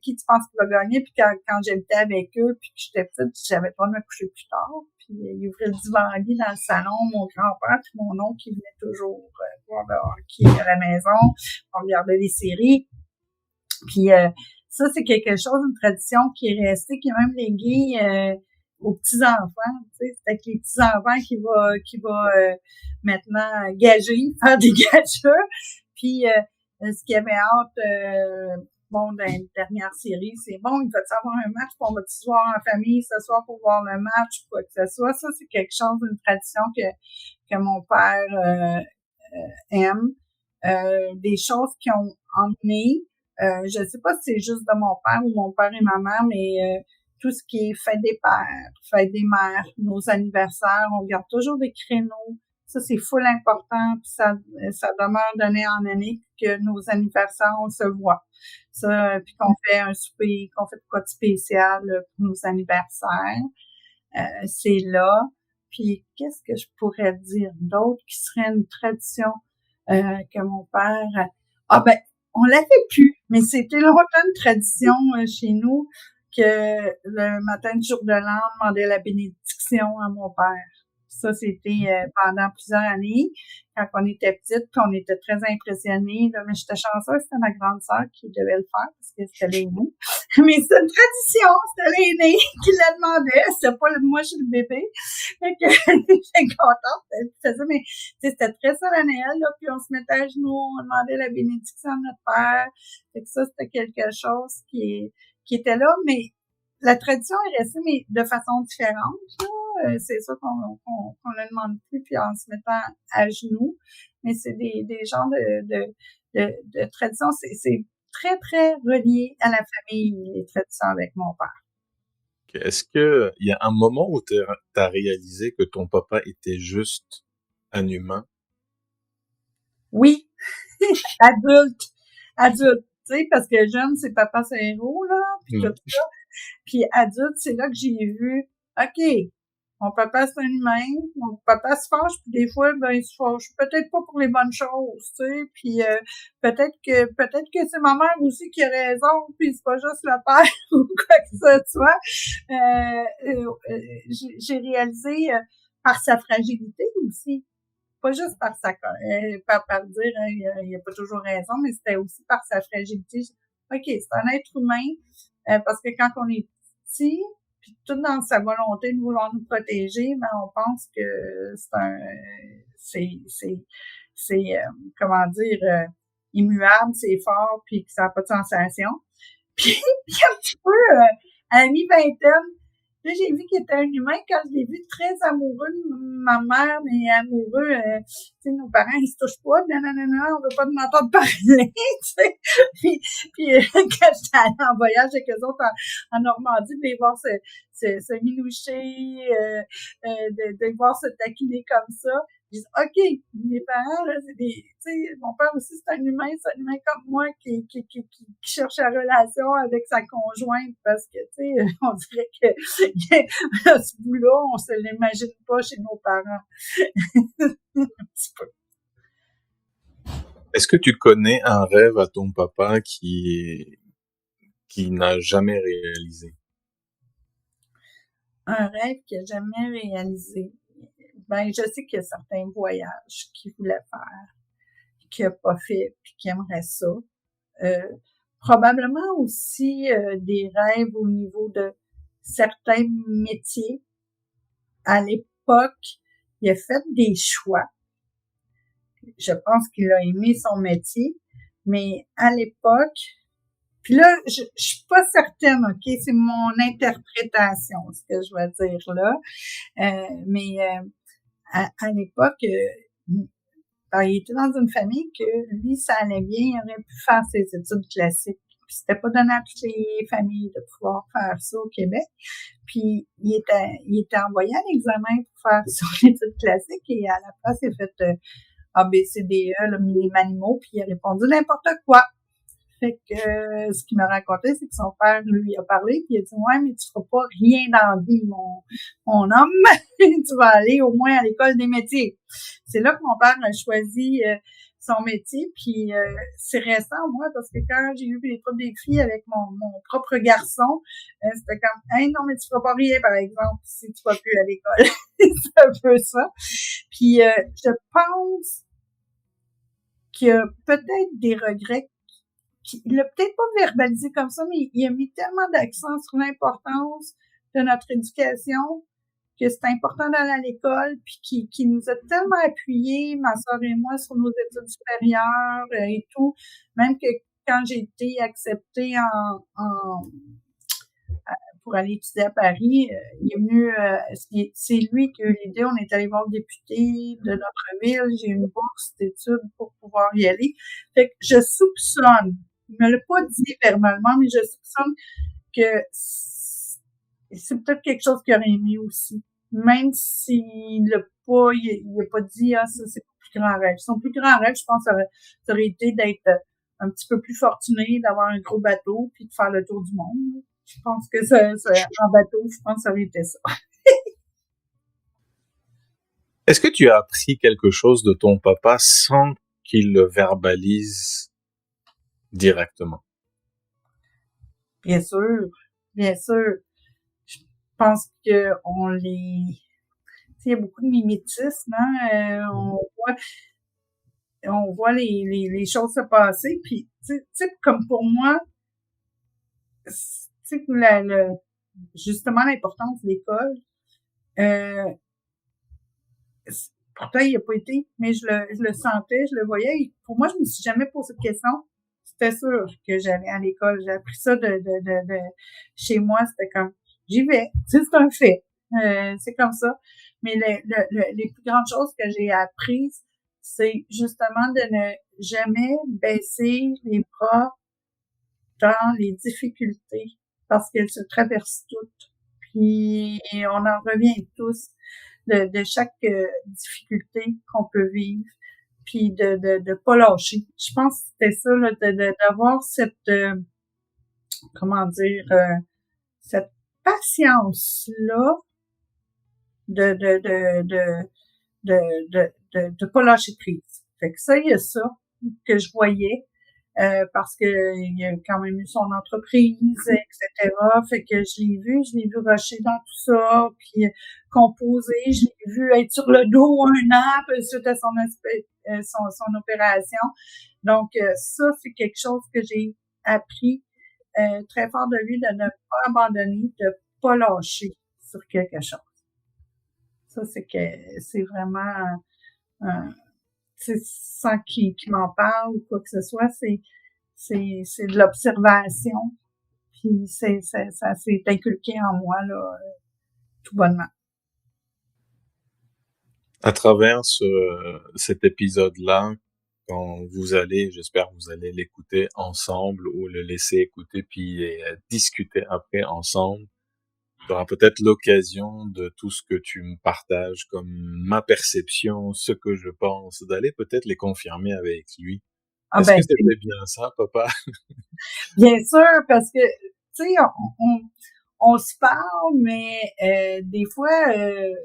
B: qui tu penses qu'il va gagner, puis quand j'habitais avec eux, puis que j'étais petite, j'avais pas de me coucher plus tard, puis il ouvrait le divan-lit dans le salon, mon grand-père puis mon oncle qui venait toujours voir le hockey à la maison, on regardait les séries, puis ça, c'est quelque chose, une tradition qui est restée, qui est même léguée aux petits-enfants, tu sais, c'est avec les petits-enfants qui va maintenant gager, faire des gageurs. Puis ce qui avait hâte, bon, dans les dernières séries, c'est bon, il va-tu avoir un match, puis on va-tu se voir en famille ce soir pour voir le match, quoi que ce soit. Ça, c'est quelque chose, une tradition que mon père aime. Des choses qui ont emmené, je sais pas si c'est juste de mon père ou mon père et ma mère, mais tout ce qui est fête des pères, fête des mères, nos anniversaires, on garde toujours des créneaux. Ça, c'est full important, puis ça demeure d'année en année que nos anniversaires, on se voit. Ça, puis qu'on fait un souper, qu'on fait quoi de spécial pour nos anniversaires. C'est là. Puis, qu'est-ce que je pourrais dire d'autre qui serait une tradition que mon père... Ah ben, on l'avait plus, mais c'était longtemps une tradition chez nous que le matin du jour de l'an, on demandait la bénédiction à mon père. Ça, c'était pendant plusieurs années, quand on était petite, puis on était très impressionnés. Là, mais j'étais chanceuse, c'était ma grande sœur qui devait le faire, parce que c'était l'aînée. Mais c'est une tradition, c'était l'aînée qui la demandait, c'était pas moi, je suis le bébé. Fait que j'étais contente, elle faisait ça, mais c'était très solennel, là, puis on se mettait à genoux, on demandait la bénédiction à notre père. Fait que ça, c'était quelque chose qui était là, mais la tradition est restée, mais de façon différente, là. C'est sûr qu'on ne demande plus, puis en se mettant à genoux, mais c'est des genres de traditions. très, très relié à la famille, les traditions avec mon père.
A: Est-ce que il y a un moment où t'as réalisé que ton papa était juste un humain?
B: Oui, adulte, adulte, tu sais, parce que jeune, c'est papa, c'est héros, là, puis tout
A: Mm.
B: ça. Puis adulte, c'est là que j'ai vu, OK, mon papa, c'est un humain, mon papa se fâche, puis des fois, ben, il se fâche peut-être pas pour les bonnes choses, tu sais, puis peut-être que c'est ma mère aussi qui a raison, puis c'est pas juste le père ou quoi que ce soit. J'ai réalisé par sa fragilité aussi, pas juste par par dire hein, il a pas toujours raison, mais c'était aussi par sa fragilité. OK, c'est un être humain, parce que quand on est petit, puis tout dans sa volonté de vouloir nous protéger, ben on pense que c'est comment dire, immuable, c'est fort, puis que ça n'a pas de sensation. Puis, puis un petit peu à la mi-vingtaine, là, j'ai vu qu'il était un humain quand je l'ai vu très amoureux de ma mère, mais amoureux, tu sais, nos parents, ils se touchent pas, non, on veut pas de m'entendre parler, tu sais. Puis quand j'étais allée en voyage avec eux autres en Normandie, de les voir se minoucher, de les voir se taquiner comme ça, je dis, OK, mes parents, là, c'est des, tu sais, mon père aussi, c'est un humain comme moi qui cherche la relation avec sa conjointe parce que, tu sais, on dirait que à ce bout-là, on se l'imagine pas chez nos parents. Un petit peu.
A: Est-ce que tu connais un rêve à ton papa qui n'a jamais réalisé?
B: Un rêve qu'il n'a jamais réalisé. Ben, je sais qu'il y a certains voyages qu'il voulait faire, qu'il n'a pas fait, puis qu'il aimerait ça. Probablement aussi des rêves au niveau de certains métiers. À l'époque, il a fait des choix. Je pense qu'il a aimé son métier, mais à l'époque, puis là, je suis pas certaine, OK, c'est mon interprétation, ce que je vais dire là, mais à l'époque, il était dans une famille que lui, ça allait bien, il aurait pu faire ses études classiques. Puis c'était pas donné à toutes les familles de pouvoir faire ça au Québec. Puis il était envoyé à l'examen pour faire son étude classique et à la place, il a fait ABCDE, le minimum animaux, puis il a répondu n'importe quoi. Fait que ce qu'il m'a raconté, c'est que son père lui a parlé, puis il a dit ouais, mais tu feras pas rien dans la vie, mon homme. Tu vas aller au moins à l'école des métiers. C'est là que mon père a choisi son métier, puis c'est récent moi parce que quand j'ai eu l'épreuve des filles avec mon propre garçon, c'était comme hey non mais tu feras pas rien par exemple si tu vas plus à l'école. C'est un peu ça. Puis je pense qu'il y a peut-être des regrets. Il l'a peut-être pas verbalisé comme ça, mais il a mis tellement d'accent sur l'importance de notre éducation que c'est important d'aller à l'école, puis qui nous a tellement appuyés, ma sœur et moi, sur nos études supérieures et tout, même que quand j'ai été acceptée pour aller étudier à Paris, il est venu, c'est lui qui a eu l'idée, on est allé voir le député de notre ville, j'ai eu une bourse d'études pour pouvoir y aller. Fait que je soupçonne, il me l'a pas dit verbalement, mais je soupçonne que c'est peut-être quelque chose qu'il aurait aimé aussi. Même s'il l'a pas, il a pas dit, ah, ça, c'est son plus grand rêve. Son plus grand rêve, je pense, ça aurait été d'être un petit peu plus fortuné, d'avoir un gros bateau, puis de faire le tour du monde. Je pense que en bateau, je pense que ça aurait été ça.
A: Est-ce que tu as appris quelque chose de ton papa sans qu'il le verbalise directement?
B: Bien sûr, bien sûr. Je pense que on les, il y a beaucoup de mimétisme, hein? On voit les choses se passer, puis tu sais, comme pour moi, tu sais, justement l'importance de l'école, euh, pourtant il n'y a pas été, mais je le sentais, je le voyais, et pour moi, je me suis jamais posé de question. C'était sûr que j'allais à l'école. J'ai appris ça de chez moi, c'était comme, j'y vais. Tu sais, c'est un fait. C'est comme ça. Mais les plus grandes choses que j'ai apprises, c'est justement de ne jamais baisser les bras dans les difficultés parce qu'elles se traversent toutes. Puis on en revient tous de chaque difficulté qu'on peut vivre, puis de pas lâcher. Je pense que c'était ça, là, d'avoir cette comment dire cette patience-là de pas lâcher prise. Fait que ça, il y a ça que je voyais. Parce que il a quand même eu son entreprise, etc. Fait que je l'ai vu rusher dans tout ça, puis composer, je l'ai vu être sur le dos un an, puis suite à son opération. Donc, ça, c'est quelque chose que j'ai appris très fort de lui, de ne pas abandonner, de pas lâcher sur quelque chose. Ça, c'est vraiment sans qu'il m'en parle ou quoi que ce soit, c'est de l'observation, puis ça s'est inculqué en moi, là, tout bonnement.
A: À travers cet épisode-là, quand j'espère que vous allez l'écouter ensemble ou le laisser écouter puis discuter après ensemble, tu auras peut-être l'occasion de tout ce que tu me partages comme ma perception, ce que je pense, d'aller peut-être les confirmer avec lui. Est-ce que c'était bien ça, papa?
B: Bien sûr, parce que, tu sais, on se parle, mais des fois,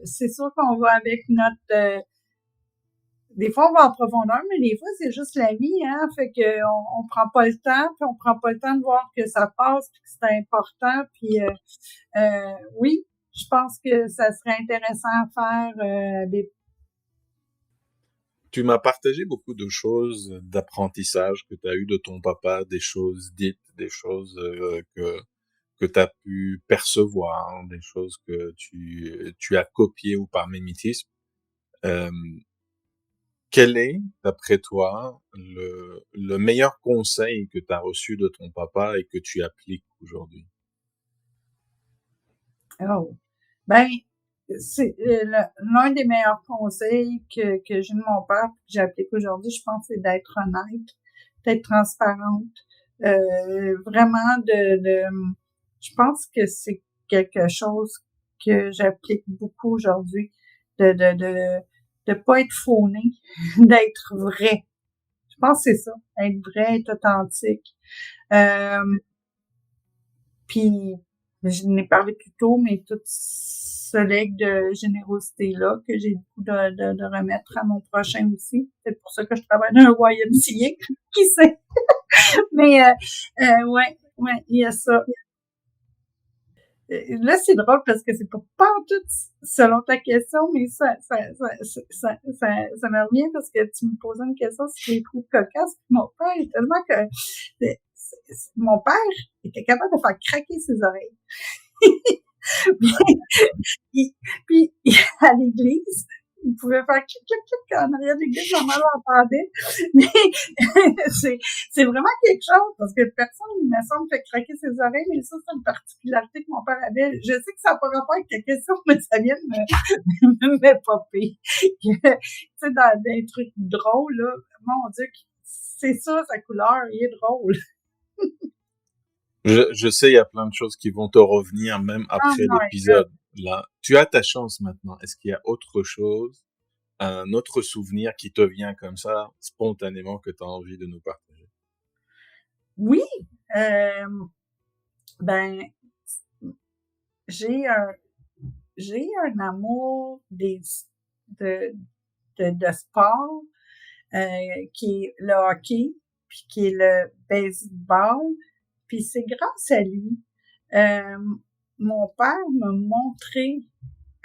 B: c'est sûr qu'on va avec notre... des fois, on va en profondeur, mais des fois, c'est juste la vie, hein. Fait que on prend pas le temps, puis on prend pas le temps de voir que ça passe, puis que c'est important. Puis oui, je pense que ça serait intéressant à faire des...
A: Tu m'as partagé beaucoup de choses d'apprentissage que tu as eu de ton papa, des choses dites, des choses que tu as pu percevoir, des choses que tu as copiées ou par mimétisme. Quel est, d'après toi, le meilleur conseil que tu as reçu de ton papa et que tu appliques aujourd'hui?
B: Oh, ben, c'est l'un des meilleurs conseils que j'ai de mon père, que j'applique aujourd'hui, je pense, c'est d'être honnête, d'être transparente, vraiment je pense que c'est quelque chose que j'applique beaucoup aujourd'hui, de pas être fauné, d'être vrai. Je pense que c'est ça, être vrai, être authentique. Puis je n'ai parlé plus tôt, mais tout ce legs de générosité-là que j'ai le goût de remettre à mon prochain aussi. C'est pour ça que je travaille dans un YMCA, qui sait. Mais ouais, il y a ça. Là, c'est drôle parce que c'est pas en tout selon ta question, mais ça me revient parce que tu me posais une question sur les trous de cocasse. Mon père est tellement que mon père était capable de faire craquer ses oreilles. puis, à l'église, il pouvait faire clic, clic, clic en arrière de l'église, ma mère l'entendait. Mais c'est vraiment quelque chose, parce que personne, il me semble, fait craquer ses oreilles, mais ça, c'est une particularité que mon père avait. Je sais que ça n'a pas rapport avec ta question, mais ça vient de me popper. Tu sais, dans des trucs drôles, là, mon Dieu, c'est ça, sa couleur, il est drôle.
A: Je sais, il y a plein de choses qui vont te revenir même après l'épisode. Là, tu as ta chance maintenant. Est-ce qu'il y a autre chose, un autre souvenir qui te vient comme ça, spontanément, que tu as envie de nous partager?
B: Oui, ben, j'ai un amour de sport, qui est le hockey, puis qui est le baseball. Puis c'est grâce à lui. Mon père m'a montré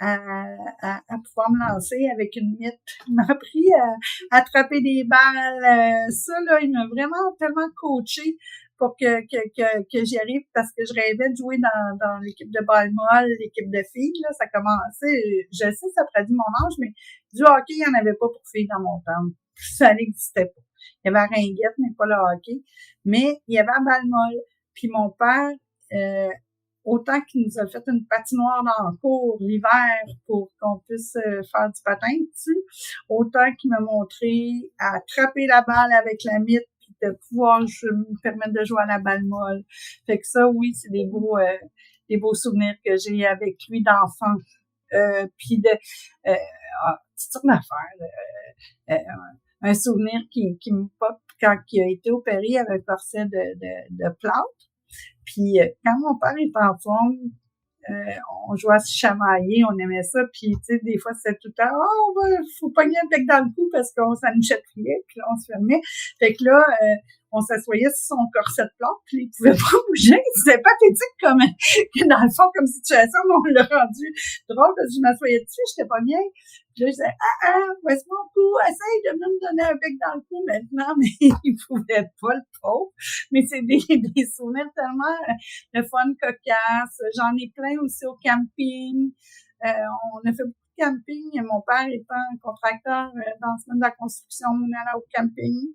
B: à pouvoir me lancer avec une mythe. Il m'a appris à attraper des balles. Ça, là, il m'a vraiment tellement coaché pour que j'y arrive parce que je rêvais de jouer dans l'équipe de balle molle, l'équipe de filles. Là, ça commençait. Je sais, ça traduit mon âge, mais du hockey, il n'y en avait pas pour filles dans mon temps. Ça n'existait pas. Il y avait la ringuette, mais pas le hockey. Mais il y avait la balle molle. Puis mon père, autant qu'il nous a fait une patinoire dans le cours l'hiver pour qu'on puisse faire du patin dessus, autant qu'il m'a montré à attraper la balle avec la mythe, puis de pouvoir me permettre de jouer à la balle molle. Fait que ça, oui, c'est des beaux souvenirs que j'ai avec lui d'enfant. Puis de toutes sortes d'affaires. Un souvenir qui me pop quand il a été opéré, il avait un corset de plâtre. Puis quand mon père était en forme, on jouait à se chamailler, on aimait ça, puis tu sais, des fois, c'était tout le temps, faut pogner un bec dans le cou parce qu'on ça nous chatouillait, puis là, on se fermait. Fait que là, on s'assoyait sur son corset de plâtre, puis il pouvait pas bouger. C'était pathétique que dans le fond, comme situation, mais on l'a rendu drôle parce que je m'assoyais dessus, j'étais pas bien. Puis là, je disais, voici mon cou, essaye de me donner un bec dans le cou maintenant, mais il pouvait pas, le pauvre. Mais c'est des souvenirs tellement le fun, cocasse. J'en ai plein aussi au camping. On a fait beaucoup de camping. Et mon père étant un contracteur dans le domaine de la construction, on allait au camping.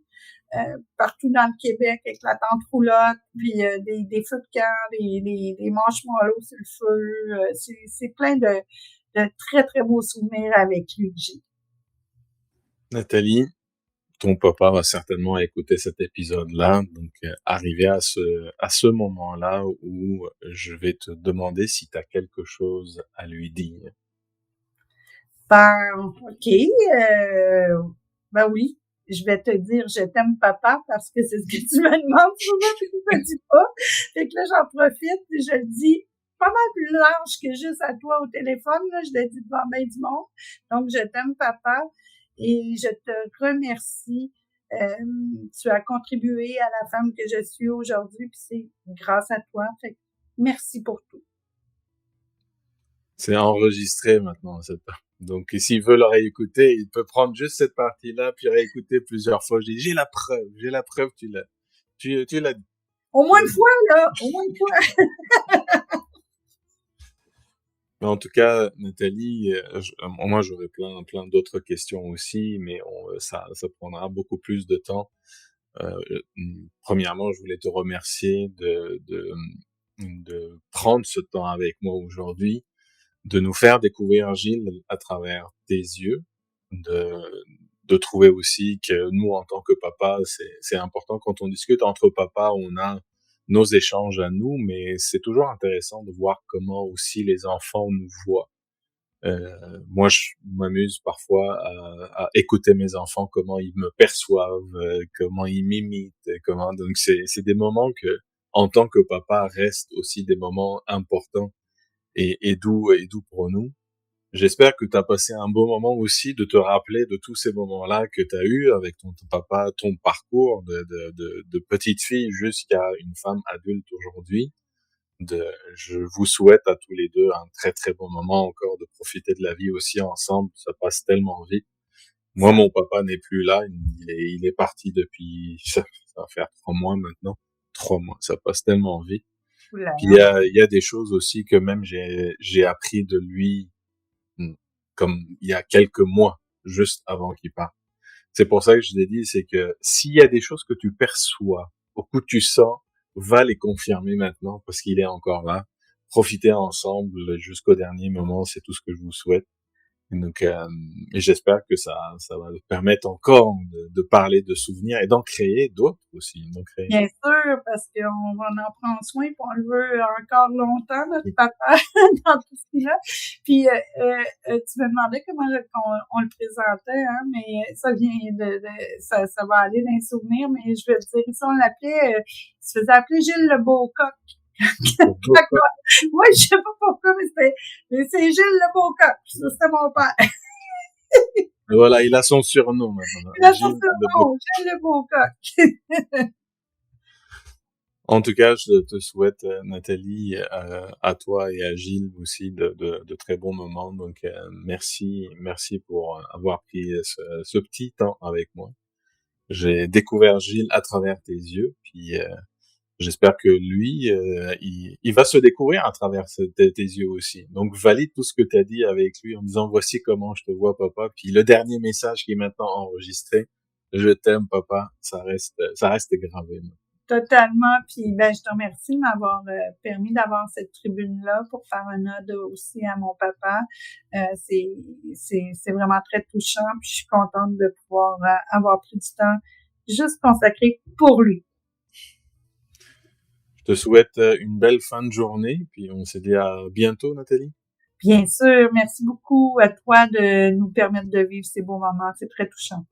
B: Partout dans le Québec avec la tente roulotte, puis des feux de camp, des marshmallows sur le feu. C'est plein de très, très beaux souvenirs avec lui que j'ai.
A: Nathalie, ton papa va certainement écouter cet épisode-là, donc arrivé à ce moment-là où je vais te demander si tu as quelque chose à lui dire.
B: OK. Oui. Je vais te dire, je t'aime, papa, parce que c'est ce que tu me demandes souvent, puis tu me dis pas. Fait que là, j'en profite, et je le dis pas mal plus large que juste à toi au téléphone, là. Je le dis devant bien du monde. Donc, je t'aime, papa, et je te remercie. Tu as contribué à la femme que je suis aujourd'hui, puis c'est grâce à toi. Fait que merci pour tout.
A: C'est enregistré maintenant, cette part. Donc, s'il veut le réécouter, il peut prendre juste cette partie-là, puis réécouter plusieurs fois. J'ai la preuve, tu l'as dit.
B: Au moins une fois, là, au moins une fois.
A: Mais en tout cas, Nathalie, moi j'aurais plein d'autres questions aussi, mais ça prendra beaucoup plus de temps. Premièrement, je voulais te remercier de prendre ce temps avec moi aujourd'hui, de nous faire découvrir Gilles à travers tes yeux, de trouver aussi que nous, en tant que papa, c'est important quand on discute entre papas, on a nos échanges à nous, mais c'est toujours intéressant de voir comment aussi les enfants nous voient. Moi, je m'amuse parfois à écouter mes enfants, comment ils me perçoivent, comment ils m'imitent, donc c'est des moments que, en tant que papa, restent aussi des moments importants et doux pour nous. J'espère que tu as passé un beau moment aussi de te rappeler de tous ces moments-là que tu as eu avec ton papa, ton parcours de petite fille jusqu'à une femme adulte aujourd'hui. Je vous souhaite à tous les deux un très très bon moment encore, de profiter de la vie aussi ensemble. Ça passe tellement vite. Moi, mon papa n'est plus là. Il est parti depuis, ça va faire 3 mois maintenant. 3 mois. Ça passe tellement vite.
B: Oula.
A: Puis il y a des choses aussi que même j'ai appris de lui, comme il y a quelques mois, juste avant qu'il parte. C'est pour ça que je l'ai dit, c'est que s'il y a des choses que tu perçois, au coup tu sens, va les confirmer maintenant parce qu'il est encore là. Profitez ensemble jusqu'au dernier moment, c'est tout ce que je vous souhaite. Donc, et j'espère que ça va nous permettre encore de parler de souvenirs et d'en créer d'autres aussi.
B: Bien sûr, parce qu'on va en prendre soin, puis on le veut encore longtemps, notre papa, dans tout ce qu'il a. Puis, tu me demandais comment on le présentait, hein, mais ça vient ça va aller dans les souvenirs, mais je vais te dire, ici, on l'appelait, il se faisait appeler Gilles le Beaucoq. Ouais, je sais pas pourquoi, mais c'est Gilles le Beaucoq. Ça, c'était mon père.
A: Et voilà, il a son surnom maintenant.
B: Il a son surnom, Gilles le Beaucoq.
A: En tout cas, je te souhaite, Nathalie, à toi et à Gilles aussi de très bons moments. Donc, merci pour avoir pris ce petit temps avec moi. J'ai découvert Gilles à travers tes yeux, puis j'espère que lui, il va se découvrir à travers tes yeux aussi. Donc, valide tout ce que tu as dit avec lui en disant, voici comment je te vois, papa. Puis le dernier message qui est maintenant enregistré, je t'aime, papa, ça reste gravé.
B: Totalement. Puis, je te remercie de m'avoir permis d'avoir cette tribune-là pour faire un ode aussi à mon papa. C'est vraiment très touchant. Puis, je suis contente de pouvoir avoir pris du temps juste consacré pour lui.
A: Je te souhaite une belle fin de journée, puis on se dit à bientôt, Nathalie.
B: Bien sûr, merci beaucoup à toi de nous permettre de vivre ces beaux moments. C'est très touchant.